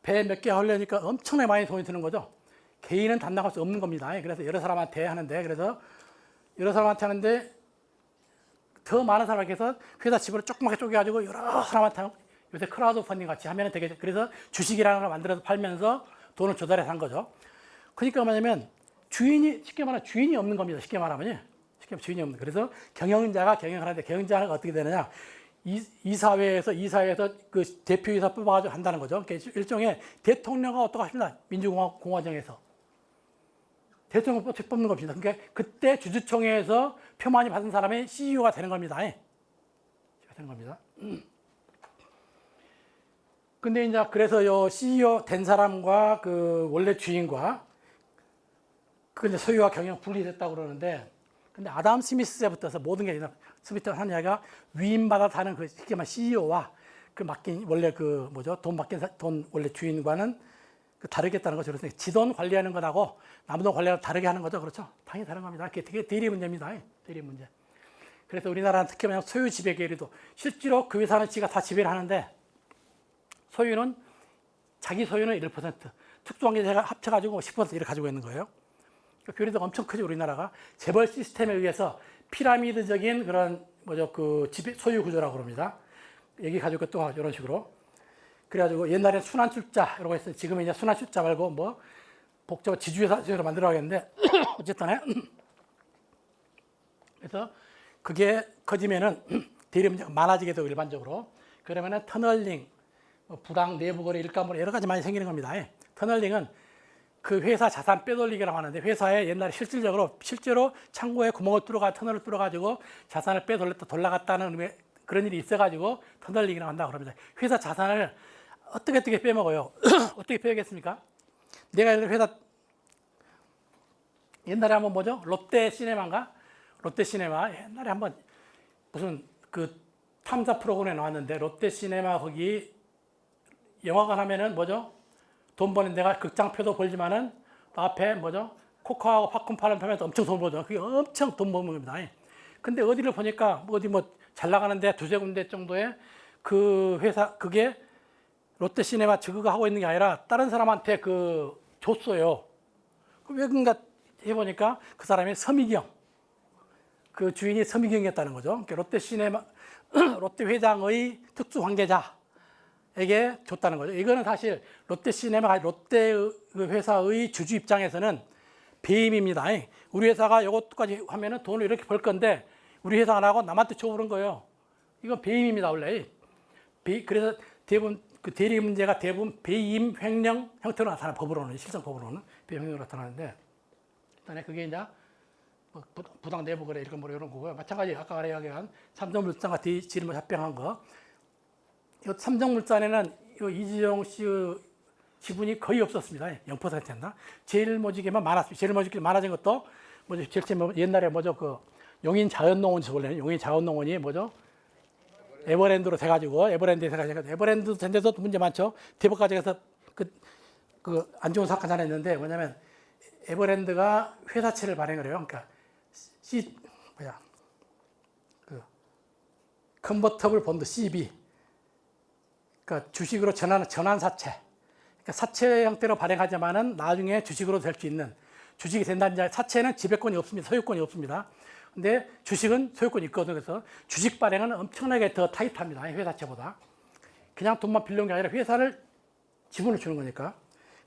배 몇 개 하려니까 엄청나게 많이 돈이 드는 거죠. 개인은 담당할 수 없는 겁니다. 그래서 여러 사람한테 하는데 더 많은 사람께서 회사 지분을 조그맣게 쪼개가지고 여러 사람한테 요새 크라우드 펀딩 같이 하면 되겠죠. 그래서 주식이라는 걸 만들어서 팔면서 돈을 조달해서 한 거죠. 그러니까 뭐냐면 쉽게 말하면 주인이 없는 겁니다. 쉽게 말하면 주인이 없는. 그래서 경영자가 경영을 하는데 경영자가 어떻게 되느냐? 이사회에서 그 대표이사 뽑아가지고 한다는 거죠. 그러니까 일종의 대통령과 어떡하십니까? 민주공화정에서. 대통령 뽑는 겁니다. 그러니까 그때 주주총회에서 표 많이 받은 사람이 CEO가 되는 겁니다. 되는 겁니다. 근데 이제 그래서 요 CEO 된 사람과 그 원래 주인과 그 이제 소유와 경영 분리됐다고 그러는데 근데 아담 스미스 때부터서 모든 게 스미스가 하는 이야기가 위임받아 다는 그 쉽게 말하면 CEO와 그 맡긴 원래 그 돈 원래 주인과는 그 다르겠다는 거죠. 그래서 지돈 관리하는 것하고 남돈 관리하고 다르게 하는 거죠. 그렇죠? 당연히 다른 겁니다. 그게 되게 대리 문제입니다. 대리 문제. 그래서 우리나라는 특히 말하면 소유 지배 계류도 실제로 그 회사는 지가 다 지배를 하는데 소유는 자기 소유는 1%, 특수관계자가 합쳐가지고 10% 이렇게 가지고 있는 거예요. 그러니까 교류도가 엄청 크죠. 우리나라가 재벌 시스템에 의해서 피라미드적인 그런 그 지배 소유 구조라고 그럽니다. 여기 가지고 또 이런 식으로. 그래가지고 옛날에 순환출자라고 했어요. 지금은 이제 순환출자 말고 뭐 복잡한 지주회사로 만들어 가겠는데 어쨌든 그래서 그게 커지면은 대리 문제가 많아지게 되고 일반적으로 그러면은 터널링, 뭐 부당 내부거래, 일감거래 여러 가지 많이 생기는 겁니다. 터널링은 그 회사 자산 빼돌리기라고 하는데 회사에 옛날에 실제로 창고에 구멍을 터널을 뚫어가지고 자산을 빼돌렸다 돌아갔다는 의미, 그런 일이 있어가지고 터널링이라고 한다고 그럽니다. 회사 자산을 어떻게 빼먹어요? 어떻게 빼겠습니까? 내가 예를 들어 회사 옛날에 한번 뭐죠? 롯데시네마인가? 롯데시네마 옛날에 한번 무슨 그 탐사 프로그램에 나왔는데 롯데시네마 거기 영화관 하면은 뭐죠? 돈 버는 데가 극장표도 벌지만은 앞에 뭐죠? 코카하고 팝콘 파면서 엄청 돈 벌죠. 그게 엄청 돈 버는 겁니다. 근데 어디를 보니까 어디 뭐 잘 나가는데 두세 군데 정도의 그 회사 그게 롯데시네마 저거가 하고 있는 게 아니라 다른 사람한테 그 줬어요. 왜 그런가 해보니까 그 사람이 서미경 그 주인이 서미경이었다는 거죠. 그러니까 롯데시네마 롯데 회장의 특수 관계자에게 줬다는 거죠. 이거는 사실 롯데시네마 롯데 회사의 주주 입장에서는 배임입니다. 우리 회사가 이것까지 하면은 돈을 이렇게 벌 건데 우리 회사 안 하고 남한테 줘버린 거예요. 이건 배임입니다 원래. 그래서 대부분 그 대리 문제가 대부분 배임 횡령 형태로 나타나는 법으로는 실정법으로는 배임 횡령으로 나타나는데 일단에 그게 이제 뭐 부당 내부 거래 이런 거고요. 마찬가지 아까 이야기한 삼성물산과 지름을 합병한 거. 이 삼성물산에는 이지용 씨의 지분이 거의 없었습니다. 0%였나? 제일 모지게만 많았습니다. 제일 모지게 많아진 것도 뭐죠? 제일 옛날에 뭐죠? 그 용인 자연농원 원래는 용인 자연농원이 뭐죠? 에버랜드로 돼가지고 에버랜드 된데도 문제 많죠. 대법까지 가서 그 안 좋은 사건 하나 있는데 뭐냐면 에버랜드가 회사채를 발행을 해요. 그러니까 그 컨버터블 본드 CB, 그러니까 주식으로 전환 사채. 그러니까 사채 형태로 발행하지만은 나중에 주식으로 될 수 있는 주식이 된다는 사채는 지배권이 없습니다. 소유권이 없습니다. 근데 주식은 소유권이 있거든요. 그래서 주식 발행은 엄청나게 더 타이트합니다. 회사채보다. 그냥 돈만 빌려온 게 아니라 회사를 지분을 주는 거니까.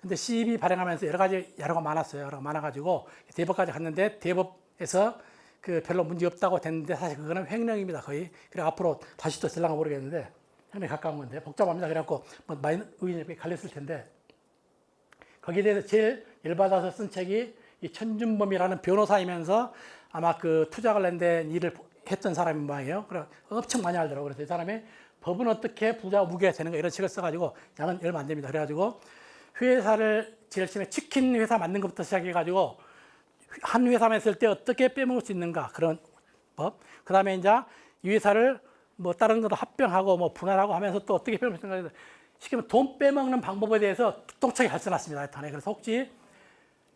근데 CB 발행하면서 여러 가지 야로가 많았어요. 야로가 많아가지고 대법까지 갔는데 대법에서 그 별로 문제 없다고 됐는데 사실 그거는 횡령입니다. 거의. 그래 앞으로 다시 또 될랑가 모르겠는데 횡령에 가까운 건데 복잡합니다. 그래갖고 뭐 많이 의견이 갈렸을 텐데 거기에 대해서 제일 열받아서 쓴 책이 이 천준범이라는 변호사이면서 아마 그 투자 관련된 일을 했던 사람인 모양이에요. 그래 엄청 많이 알더라고요. 그래서 이 사람이 법은 어떻게 부자 우기가 되는가 이런 책을 써가지고 양은 얼마 안 됩니다. 그래가지고 회사를 제일 처음에 치킨 회사 만든 것부터 시작해가지고 한 회사만 했을 때 어떻게 빼먹을 수 있는가 그런 법. 그 다음에 이제 이 회사를 뭐 다른 것도 합병하고 뭐 분할하고 하면서 또 어떻게 빼먹을 수 있는가. 쉽게 말하면 돈 빼먹는 방법에 대해서 기똥차게 잘 써놨습니다. 그래서 혹시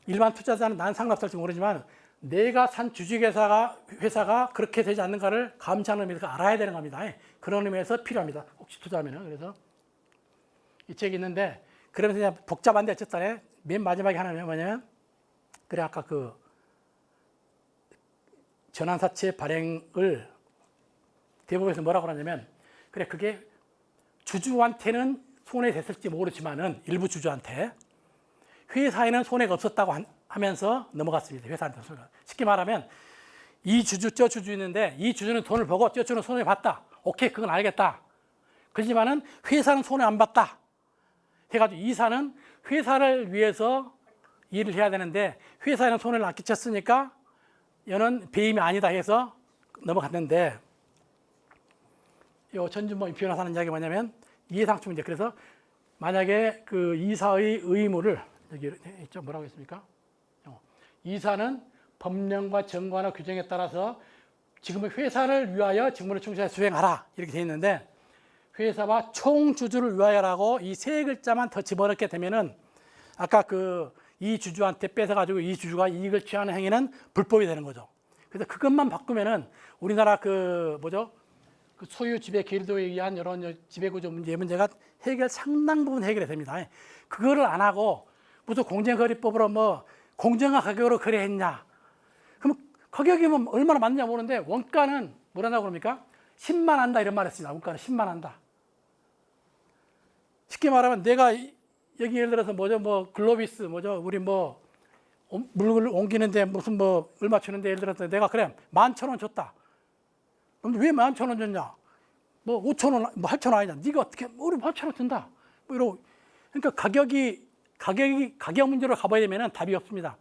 일반 투자자는 난 상관없을지 모르지만 내가 산 주식회사가 그렇게 되지 않는가를 감시하는 의미에서 알아야 되는 겁니다. 그런 의미에서 필요합니다. 혹시 투자하면은. 그래서 이 책이 있는데 그러면서 그냥 복잡한데 어쨌든 맨 마지막에 하나는 뭐냐면 그래 아까 그 전환사채 발행을 대법에서 뭐라고 하냐면 그래 그게 주주한테는 손해 됐을지 모르지만은 일부 주주한테 회사에는 손해가 없었다고 하면서 넘어갔습니다. 회사한테 손해가. 쉽게 말하면 이 주주 저 주주 있는데 이 주주는 돈을 보고 저 주주는 손해 봤다. 오케이 그건 알겠다. 그렇지만은 회사는 손해 안 봤다. 해가지고 이사는 회사를 위해서 일을 해야 되는데 회사에는 손해를 안 끼쳤으니까 얘는 배임이 아니다 해서 넘어갔는데 이 전준범 변호사 하는 이야기 뭐냐면 이해상충 문제. 그래서 만약에 그 이사의 의무를 여기 있죠. 뭐라고 했습니까? 이사는 법령과 정관과 규정에 따라서 지금의 회사를 위하여 직무를 충실히 수행하라 이렇게 되어 있는데 회사와 총주주를 위하여라고 이 세 글자만 더 집어넣게 되면은 아까 그 이 주주한테 뺏어가지고 이 주주가 이익을 취하는 행위는 불법이 되는 거죠. 그래서 그것만 바꾸면은 우리나라 그 뭐죠? 그 소유 지배 길도에 의한 이런 지배구조 문제가 상당 부분 해결이 됩니다. 그거를 안 하고 무슨 공정거래법으로 뭐 공정한 가격으로 거래했냐? 그럼 가격이 뭐 얼마나 맞느냐 모르는데 원가는 뭐라고 그럽니까? 10만 한다 이런 말 했습니다. 원가는 10만 한다. 쉽게 말하면 내가 여기 예를 들어서 뭐죠, 뭐 글로비스 뭐죠, 우리 뭐 물건을 옮기는데 무슨 뭐 얼마 주는데 예를 들어서 내가 그래 11,000원 줬다. 그럼 왜 11,000원 줬냐? 뭐 5,000원, 뭐 8,000원 아니냐? 네가 어떻게 우리 8,000원 든다. 뭐 이러고 그러니까 가격 문제로 가봐야 되면은 답이 없습니다.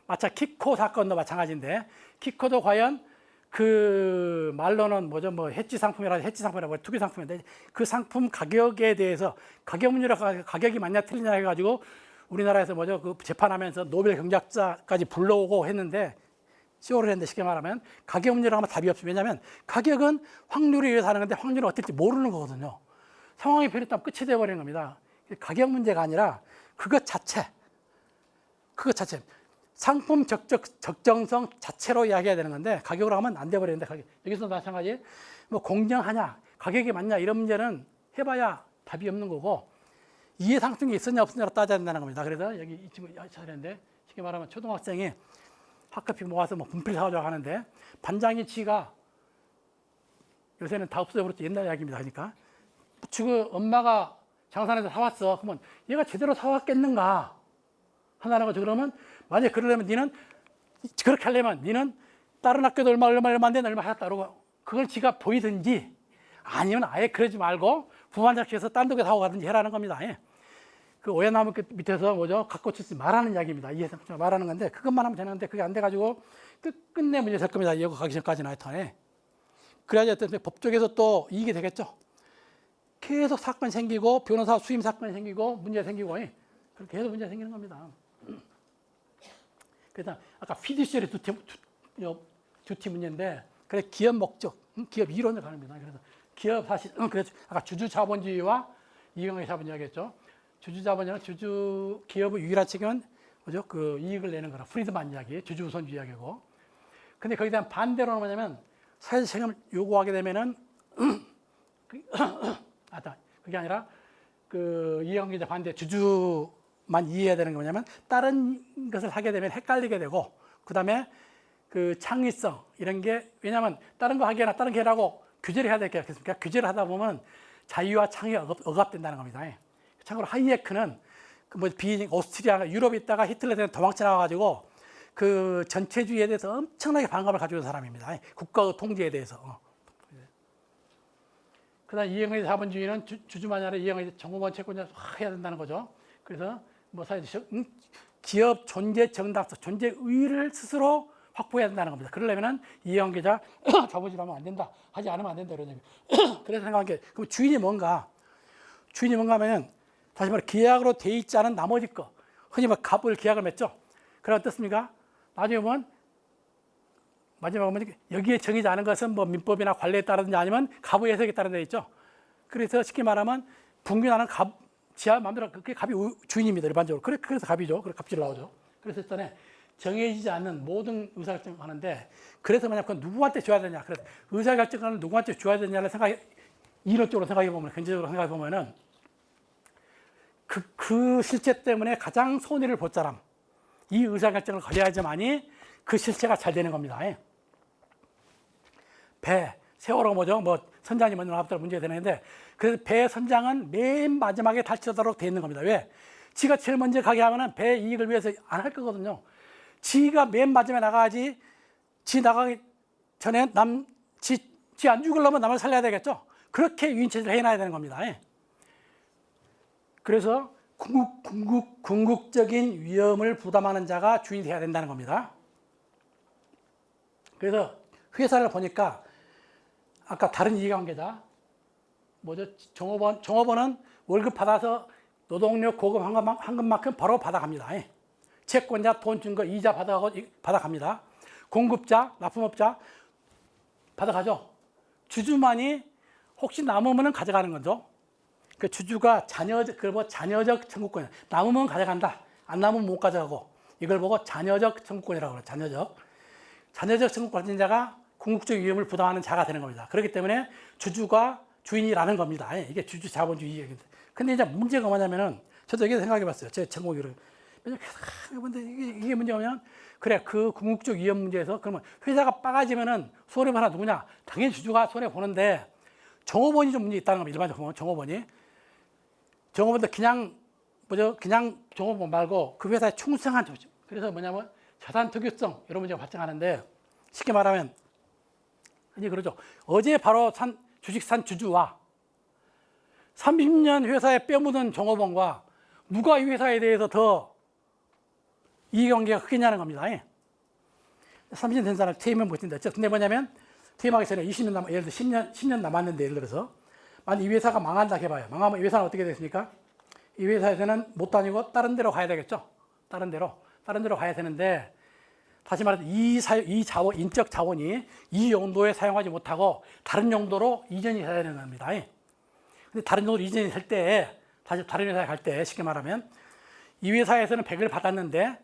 마찬 키코 사건도 마찬가지인데 키코도 과연 그 말로는 뭐죠, 뭐 해치 상품이라고 투기 상품인데 그 상품 가격에 대해서 가격 문제로 가격이 맞냐 틀리냐 해가지고 우리나라에서 뭐죠 그 재판하면서 노벨 경제학자까지 불러오고 했는데 쇼를 했는데 쉽게 말하면 가격 문제로 하면 답이 없어요. 왜냐하면 가격은 확률에 의해서 하는 건데 확률은 어떨지 모르는 거거든요. 상황이 변했다면 끝이 돼버리는 겁니다. 가격 문제가 아니라 그것 자체 상품 적정성 자체로 이야기해야 되는 건데 가격으로 하면 안 돼버리는데 여기서 마찬가지 뭐 공정하냐 가격이 맞냐 이런 문제는 해봐야 답이 없는 거고 이해상승이 있었냐 없었냐로 따져야 된다는 겁니다. 그래서 여기 이 친구 차례인데 쉽게 말하면 초등학생이 학급비 모아서 뭐 분필 사오자고 하는데 반장이 지가 요새는 다 없어져버렸죠. 옛날 이야기입니다. 하니까 지금 엄마가 장산에서 사왔어. 그러면 얘가 제대로 사왔겠는가 하나는 거죠. 그러면 만약에 그러려면 니는 그렇게 하려면 니는 다른 학교도 얼마 안 되는 얼마 하였다 그러고 그걸 지가 보이든지 아니면 아예 그러지 말고 부반장실에서 딴 데서 사고 가든지 해라는 겁니다. 예. 그 오야나무 밑에서 뭐죠 갖고 치지 말라는 이야기입니다. 이해상 말하는 건데 그것만 하면 되는데 그게 안 돼가지고 끝내 문제 될 겁니다. 이거 가기 전까지는 하여튼. 예. 그래야지 어떤 법적에서 또 이익이 되겠죠. 계속 사건 생기고 변호사 수임 사건이 생기고 문제 생기고 예. 그렇게 계속 문제 생기는 겁니다. 그래서 아까 피디시얼의 두티 문제인데 그래 기업 목적, 기업 이론을 가는 겁니다. 그래서 기업 사실 그래서 아까 주주 자본주의와 이용의 자본주의겠죠. 주주 자본주의는 주주 기업의 유일한 책임은 뭐죠? 그 이익을 내는 거라 프리드만 이야기, 주주 우선주의 이야기고. 근데 거기에 대한 반대로는 뭐냐면 사회적 책임을 요구하게 되면은 그게 아니라 그 이해관계자 반대 주주만 이해해야 되는 게 뭐냐면 다른 것을 하게 되면 헷갈리게 되고 그다음에 그 창의성 이런 게 왜냐하면 다른 거 하기에나 다른 게 하라고 규제를 해야 될 게 없겠습니까? 규제를 하다 보면 자유와 창의가 억압된다는 겁니다. 참고로 하이에크는 그 뭐 오스트리아 유럽에 있다가 히틀러 때는 도망쳐 나와가지고 그 전체주의에 대해서 엄청나게 반감을 가지고 있는 사람입니다. 국가의 통제에 대해서. 그다음 이해관계자 자본주의는 주주만이 아니라 이해관계자 정부만 채권자 해야 된다는 거죠. 그래서 뭐 사실 기업 존재 정당성, 존재 의의를 스스로 확보해야 된다는 겁니다. 그러려면은 이해관계자 자본주의로 하면 안 된다, 하지 않으면 안 된다 이런 얘기. 그래서 생각한 게 그럼 주인이 뭔가 하면 다시 말해 계약으로 돼 있지 않은 나머지 거 흔히 뭐 갑을 계약을 맺죠. 그럼 어떻습니까? 나중에 보면 마지막에 보면 여기에 정해지 않은 것은 뭐 민법이나 관례에 따르든지 아니면 갑의 해석에 따른 데 있죠. 그래서 쉽게 말하면 분균하는 갑 지하 마음대로 그게 갑이 주인입니다. 일반적으로. 그래서 갑이죠. 그래서 갑질 나오죠. 그래서 일단에 정해지지 않는 모든 의사결정을 하는데 그래서 만약 그건 누구한테 줘야 되냐. 그래서 의사결정을 누구한테 줘야 되냐를 이론적으로 생각해 보면 경제적으로 생각해 보면은 그 실체 때문에 가장 손해를 볼 사람 이 의사결정을 거려야지만이 그 실체가 잘 되는 겁니다. 배, 세월호 뭐죠? 뭐 선장이 먼저 나왔다고 문제가 되는데 그래서 배 선장은 맨 마지막에 탈취하도록 돼 있는 겁니다. 왜? 지가 제일 먼저 가게 하면은 배 이익을 위해서 안 할 거거든요. 지가 맨 마지막에 나가야지 지 나가기 전에 지 안 죽으려면 남을 살려야 되겠죠. 그렇게 유인체제를 해놔야 되는 겁니다. 그래서 궁극적인 위험을 부담하는 자가 주인이 돼야 된다는 겁니다. 그래서 회사를 보니까 아까 다른 이해관계자 뭐죠? 종업원은 월급 받아서 노동력 고급 환급만큼 바로 받아갑니다. 채권자 돈 준 거 이자 받아갑니다. 공급자, 납품업자 받아가죠. 주주만이 혹시 남으면 가져가는 거죠. 그 주주가 자녀적 청구권, 남으면 가져간다, 안 남으면 못 가져가고 이걸 보고 자녀적 청구권이라고 그래요. 자녀적 청구권 가진 자가 궁극적 위험을 부담하는 자가 되는 겁니다. 그렇기 때문에 주주가 주인이라는 겁니다. 이게 주주 자본주의 얘기인데. 근데 이제 문제가 뭐냐면은 저도 이게 생각해 봤어요. 제 전공으로. 근데 이게 문제가 뭐냐면 그래 그 궁극적 위험 문제에서 그러면 회사가 빠가지면은 손해보는 하나 누구냐? 당연히 주주가 손해 보는데 종업원이 좀 문제 있다는 겁니다. 일반적으로 보면 종업원이 종업원들 그냥 종업원 말고 그 회사에 충성한 조직. 그래서 뭐냐면 자산 특유성 이런 문제가 발생하는데 쉽게 말하면 이제 그러죠. 어제 바로 주식 산 주주와 30년 회사에 뼈묻은 종업원과 누가 이 회사에 대해서 더 이해관계가 크겠냐는 겁니다. 30년 된 사람 퇴임은 못한다. 근데 뭐냐면 퇴임하기 전에 20년 예를 들어 10년 남았는데 예를 들어서 만약 이 회사가 망한다 해봐요. 망하면 이 회사는 어떻게 되겠습니까? 이 회사에서는 못 다니고 다른 데로 가야 되겠죠. 다른 데로 가야 되는데 다시 말해서 이 자원, 인적 자원이 이 용도에 사용하지 못하고 다른 용도로 이전이 돼야 되는 겁니다. 근데 다른 용도로 이전이 될 때, 다시 다른 회사에 갈 때, 쉽게 말하면 이 회사에서는 100을 받았는데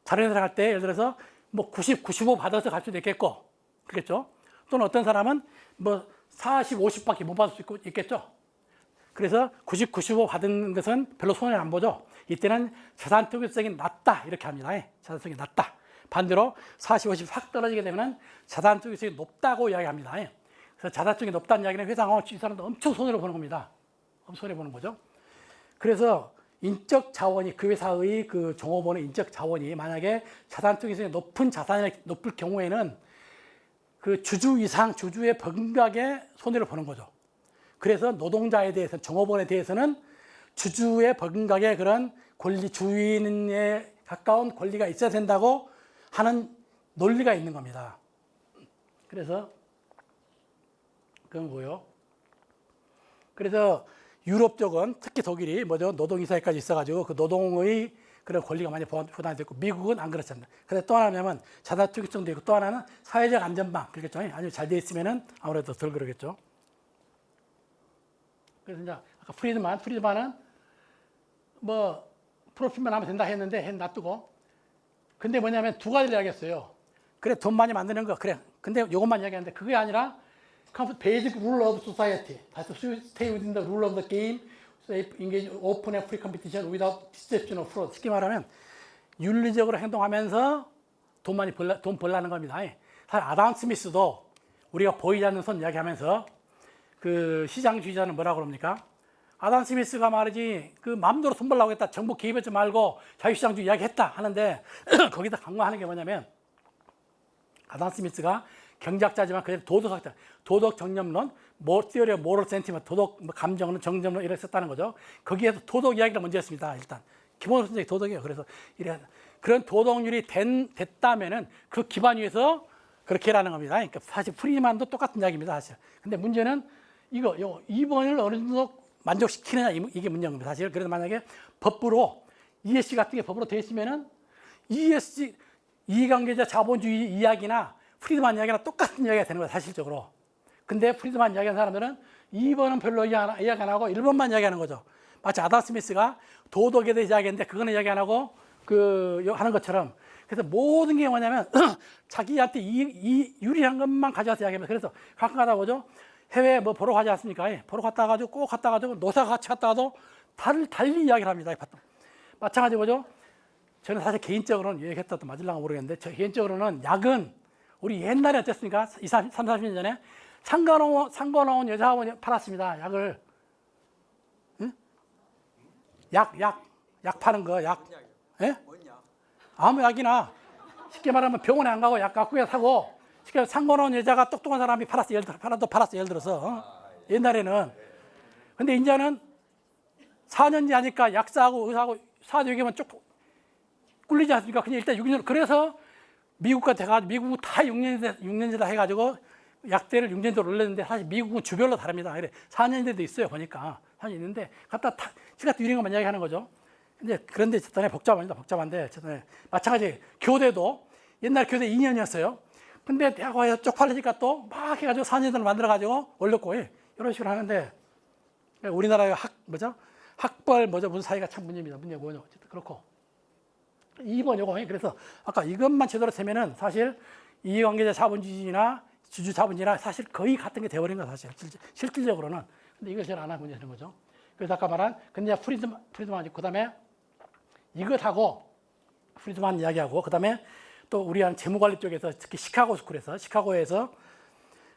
다른 회사 갈 때 예를 들어서 뭐 90, 95 받아서 갈 수도 있겠고, 그렇겠죠? 또는 어떤 사람은 뭐 40, 50밖에 못 받을 수 있겠죠? 그래서 90, 95 받은 것은 별로 손해 안 보죠. 이때는 자산 특유성이 낮다 이렇게 합니다. 자산성이 낮다. 반대로 40, 50 확 떨어지게 되면 자산 특유성이 높다고 이야기합니다. 그래서 자산성이 높다는 이야기는 회사가 이 사람도 엄청 손해를 보는 겁니다. 엄청 손해 보는 거죠. 그래서 인적 자원이 그 회사의 그 종업원의 인적 자원이 만약에 자산 특유성이 높은 자산이 높을 경우에는 그 주주 이상 주주의 버금가게 손해를 보는 거죠. 그래서 노동자에 대해서 종업원에 대해서는 주주의 버금가게 그런 권리 주인에 가까운 권리가 있어야 된다고 하는 논리가 있는 겁니다. 그래서 그건 뭐요? 그래서 유럽 쪽은 특히 독일이 노동이사회까지 있어가지고 그 노동의 그런 권리가 많이 보장이 됐고 미국은 안 그렇잖아요. 그래서 또 하나는 자산 특유성도 있고 또 하나는 사회적 안전망 그렇겠죠. 아주 잘 돼 있으면은 아무래도 덜 그러겠죠. 그래서 이제 아까 프리드만은 뭐 프로핏만 하면 된다 했는데 놔두고 근데 뭐냐면 두 가지를 이야기했어요. 그래 돈 많이 만드는 거 그래. 근데 이것만 이야기하는데 그게 아니라 basic rule of society. Stay within the rule of the game. engage open and free competition without deception or fraud. 쉽게 말하면 윤리적으로 행동하면서 돈 벌라는 겁니다. 사실 아담 스미스도 우리가 보이지 않는 손 이야기하면서 그 시장주의자는 뭐라고 그럽니까? 아담 스미스가 말이지 그 마음대로 돈 벌라고 했다. 정부 개입하지 말고 자유시장주의 이야기했다 하는데 거기다 강조하는 게 뭐냐면 아담 스미스가 경제학자지만 그래도 도덕학자, 도덕 정념론, theory of moral sentiment, 도덕 감정론, 정정론 이렇게 썼다는 거죠. 거기에서 도덕 이야기를 먼저 했습니다. 일단 기본적인 도덕이에요. 그래서 그런 도덕률이 됐다면은 그 기반 위에서 그렇게 하라는 겁니다. 그러니까 사실 프리드만도 똑같은 이야기입니다. 사실. 근데 문제는 이거 2번을 어느 정도 만족시키느냐 이게 문제인 겁니다. 사실. 그래서 만약에 법부로 ESG 같은 게 법으로 되어 있으면은 ESG 이해관계자 자본주의 이야기나 프리드만 이야기나 똑같은 이야기가 되는 거예요. 사실적으로. 근데 프리드만 이야기하는 사람들은 2번은 별로 이야기 안 하고 1번만 이야기하는 거죠. 마치 아담 스미스가 도덕에 대해 이야기했는데 그거는 이야기 안 하고 하는 것처럼. 그래서 모든 게 뭐냐면 자기한테 유리한 것만 가져와서 이야기합니다. 그래서 가끔 가다 보죠. 해외 뭐 보러 가지 않습니까? 보러 갔다 가지고 꼭 갔다 가지고 노사가 같이 갔다 가도 달리 이야기를 합니다. 마찬가지로 보죠. 저는 사실 개인적으로는 얘기했다도 맞을랑가 모르겠는데 저 개인적으로는 약은 우리 옛날에 어땠습니까? 30년 전에 상관원 여자원이 팔았습니다. 약을. 응? 약 파는 거, 약. 예? 아무 약이나. 쉽게 말하면 병원에 안 가고 약 갖고 사고, 쉽게 상관원 여자가 똑똑한 사람이 팔았어. 예를 들어서. 옛날에는. 근데 이제는 4년째 하니까 약사하고 의사하고 사도 얘기하면 쭉 꿀리지 않습니까? 그냥 일단 6년. 그래서 미국과 돼가지고 미국은 다 6년제다 해가지고 약대를 6년제로 올렸는데 사실 미국은 주별로 다릅니다. 그래 4년제도 있어요. 보니까 4년 있는데 갖다 시간 유리한 것만 이야기하는 거죠. 그런데 저번에 복잡한데 저번에 마찬가지 교대도 옛날 교대 2년이었어요. 근데 대학원에서 쪽팔리니까 또 막 해가지고 4년제를 만들어가지고 올렸고 이런 식으로 하는데 우리나라의 학벌 무슨 사이가 참 문제입니다. 문제가 뭐냐 어쨌든 그렇고. 2번 요거. 그래서 아까 이것만 제대로 되면은 사실 이해관계자 자본주의나 주주 자본주의나 사실 거의 같은 게 되어버린 거예요. 사실 실질적으로는. 근데 이걸 잘 안 하고 있는 거죠. 그래서 아까 말한 근데 프리드만 있고 그다음에 이것하고 프리드만 이야기하고 그다음에 또 우리 한 재무관리 쪽에서 특히 시카고에서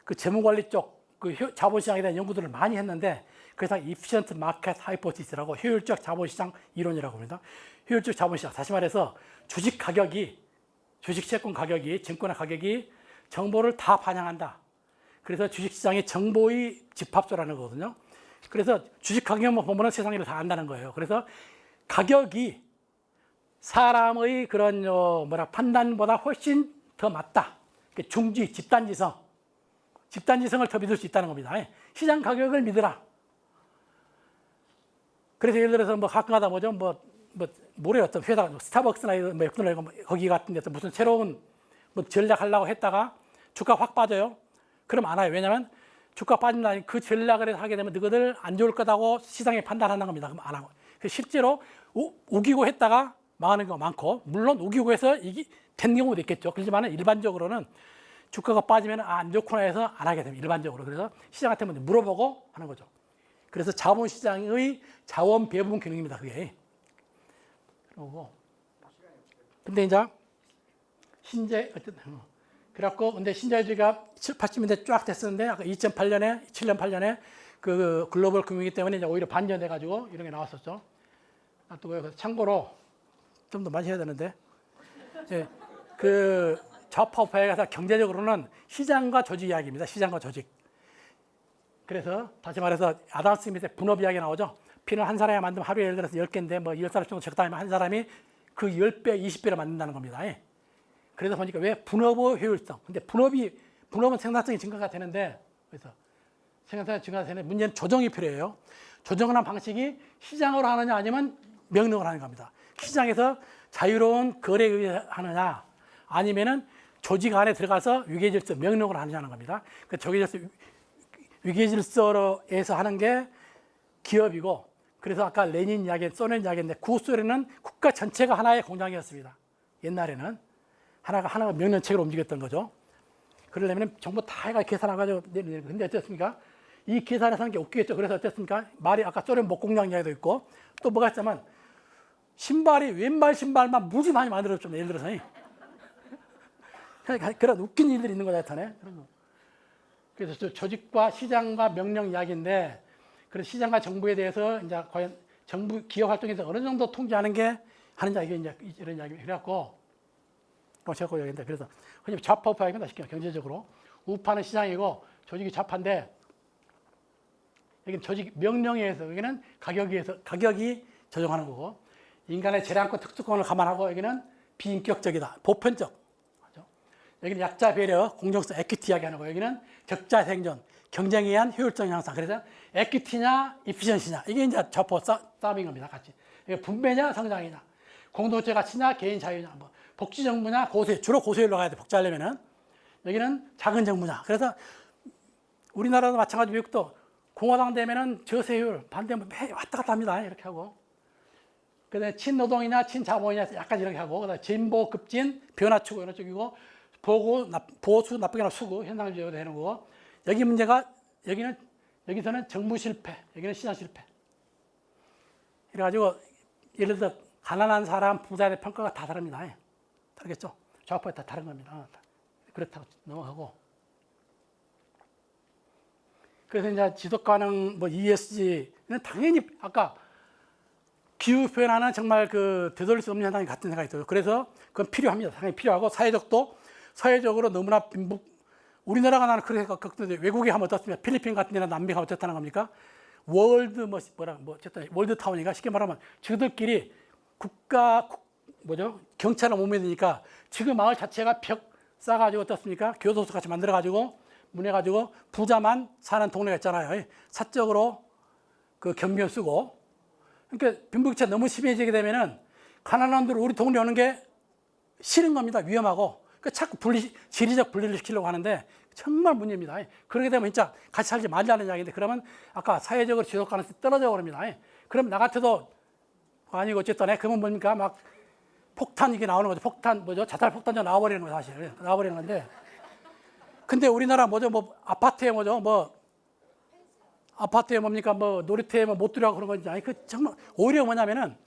그 재무관리 쪽 그 자본시장에 대한 연구들을 많이 했는데 그래서 efficient market hypothesis라고 효율적 자본시장 이론이라고 합니다. 효율적 자본시장, 다시 말해서 주식 가격이, 주식 채권 가격이, 증권의 가격이 정보를 다 반영한다. 그래서 주식시장이 정보의 집합소라는 거거든요. 그래서 주식 가격만 보면 세상 일을 다 안다는 거예요. 그래서 가격이 사람의 그런 판단보다 훨씬 더 맞다. 중지, 집단지성을 더 믿을 수 있다는 겁니다. 시장 가격을 믿으라. 그래서 예를 들어서 뭐 가끔가다 모레 어떤 회사, 스타벅스나 거기 같은 데서 무슨 새로운 뭐 전략하려고 했다가 주가 확 빠져요. 그럼 안 와요. 왜냐하면 주가 빠진다니 그 전략을 해서 하게 되면 너희들 안 좋을 거다고 시장에 판단하는 겁니다. 그럼 안 하고. 실제로 우기고 했다가 망하는 경우가 많고, 물론 우기고 해서 이게 된 경우도 있겠죠. 그렇지만 일반적으로는 주가가 빠지면 안 좋구나 해서 안 하게 됩니다. 일반적으로. 그래서 시장한테 물어보고 하는 거죠. 그래서 자본시장의 자원 배분 기능입니다. 그게. 그러고. 근데 이제 그래갖고 근데 신자유주의가 80년대 쫙 됐었는데 아까 2008년에 7년 8년에 그 글로벌 금융위기 때문에 이제 오히려 반전돼 가지고 이런 게 나왔었죠. 또 참고로 좀 더 많이 해야 되는데 그 좌파 우파에 가서 경제적으로는 시장과 조직 이야기입니다. 시장과 조직. 그래서 다시 말해서 아담 스미스의 분업 이야기 나오죠. 피는 한 사람이 만들면 하루에 예를 들어서 10개인데 뭐 10사람 정도 적다 하면 한 사람이 그 10배, 20배를 만든다는 겁니다. 그래서 보니까 왜 분업의 효율성. 근데 분업은 생산성이 증가가 되는데, 그래서 생산성이 증가가 되는데 문제는 조정이 필요해요. 조정을 하는 방식이 시장으로 하느냐 아니면 명령을 하는 겁니다. 시장에서 자유로운 거래에 의해 하느냐 아니면은 조직 안에 들어가서 위계질서 명령을 하느냐는 겁니다. 그 위계질서에서 하는 게 기업이고, 그래서 아까 레닌 이야기, 소련 이야기인데 구소련은 국가 전체가 하나의 공장이었습니다. 옛날에는 하나가 명령체계로 움직였던 거죠. 그러려면 정보 다 해가 계산해가지고, 근데 어땠습니까? 이 계산해서 하는 게 웃기겠죠. 그래서 어땠습니까? 말이 아까 소련 목공장 이야기도 있고, 또 뭐가 있자면, 왼발 신발만 무지 많이 만들어줬죠. 예를 들어서. 그런 웃긴 일들이 있는 거다, 하여튼. 그래서 조직과 시장과 명령 이야기인데, 그래서 시장과 정부에 대해서 이제 과연 정부 기업 활동에서 어느 정도 통제하는 게 하는 이야기, 이제 이런 이야기. 그래갖고, 제가 이야기인데, 그래서 흔히 좌파 우파 이야기입니다. 쉽게 경제적으로. 우파는 시장이고, 조직이 좌파인데, 여기는 조직 명령에 의해서, 여기는 가격이 조정하는 거고, 인간의 재량권 특수권을 감안하고 여기는 비인격적이다, 보편적. 여기는 약자 배려, 공정성, 에퀴티 이야기하는 거예요. 여기는 적자 생존, 경쟁에 의한 효율적 향상. 그래서 에퀴티냐, 이피션시냐 이게 이제 좌파 싸움인 겁니다. 같이. 이게 분배냐, 성장이냐, 공동체 가치냐, 개인 자유냐, 뭐 복지 정부냐, 고세, 주로 고세율로 가야 돼. 복지하려면은. 여기는 작은 정부냐. 그래서 우리나라도 마찬가지, 미국도 공화당 되면은 저세율, 반대면 왔다 갔다 합니다. 이렇게 하고. 그다음에 친노동이냐, 친자본이냐, 약간 이렇게 하고, 그다음에 진보, 급진, 변화 추구 이런 쪽이고, 보수, 나쁘게나 수구, 현상주의가 되는 거고, 여기 문제가, 여기서는 정부 실패, 여기는 시장 실패. 그래가지고, 예를 들어, 가난한 사람, 부자에 대한 평가가 다 다릅니다. 다르겠죠? 좌우파에 다 다른 겁니다. 그렇다고 넘어가고. 그래서 이제 지속 가능, ESG는 당연히 아까 기후 변화는 정말 되돌릴 수 없는 현상이 같은 생각이 들어요. 그래서 그건 필요합니다. 상당히 필요하고, 사회적으로 너무나 우리나라가 나는 그렇게 걱정돼. 외국에 하면 어떻습니까? 필리핀 같은 데나 남미 가면 어떻다는 겁니까? 월드타운인가? 쉽게 말하면 저들끼리 경찰을 못 믿으니까 지금 마을 자체가 벽 쌓아가지고 어떻습니까? 교도소 같이 만들어가지고 문해가지고 부자만 사는 동네가 있잖아요. 사적으로 경비원 쓰고. 그러니까 빈부격차 너무 심해지게 되면은 가난한 분들 우리 동네 오는 게 싫은 겁니다. 위험하고. 그러니까 자꾸 지리적 분리를 시키려고 하는데 정말 문제입니다. 그렇게 되면 진짜 같이 살지 말자는 이야기인데, 그러면 아까 사회적으로 지속 가능성이 떨어져 버립니다. 그럼 나 같아도 아니고 어쨌든 그러면 뭡니까? 막 폭탄 이게 나오는 거죠. 자살 폭탄이 나와버리는 거예요. 사실 나와버리는 건데. 근데 우리나라 아파트에 아파트에 뭡니까? 놀이터에 못 들어가고 그런 건지. 정말 오히려 뭐냐면은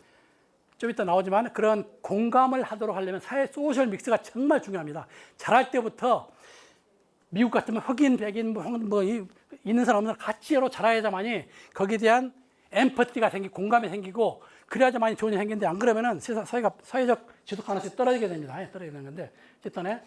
좀 이따 나오지만 그런 공감을 하도록 하려면 사회 소셜 믹스가 정말 중요합니다. 자랄 때부터 미국 같으면 흑인, 백인, 있는 사람 없는 사람 같이 여러 자라야지만이 거기에 대한 엠퍼티가 생기고 공감이 생기고 그래야지만이 좋은 일이 생기는데 안 그러면은 세상 사회적 지속 가능성이 떨어지게 됩니다. 떨어지게 되는 건데 어쨌든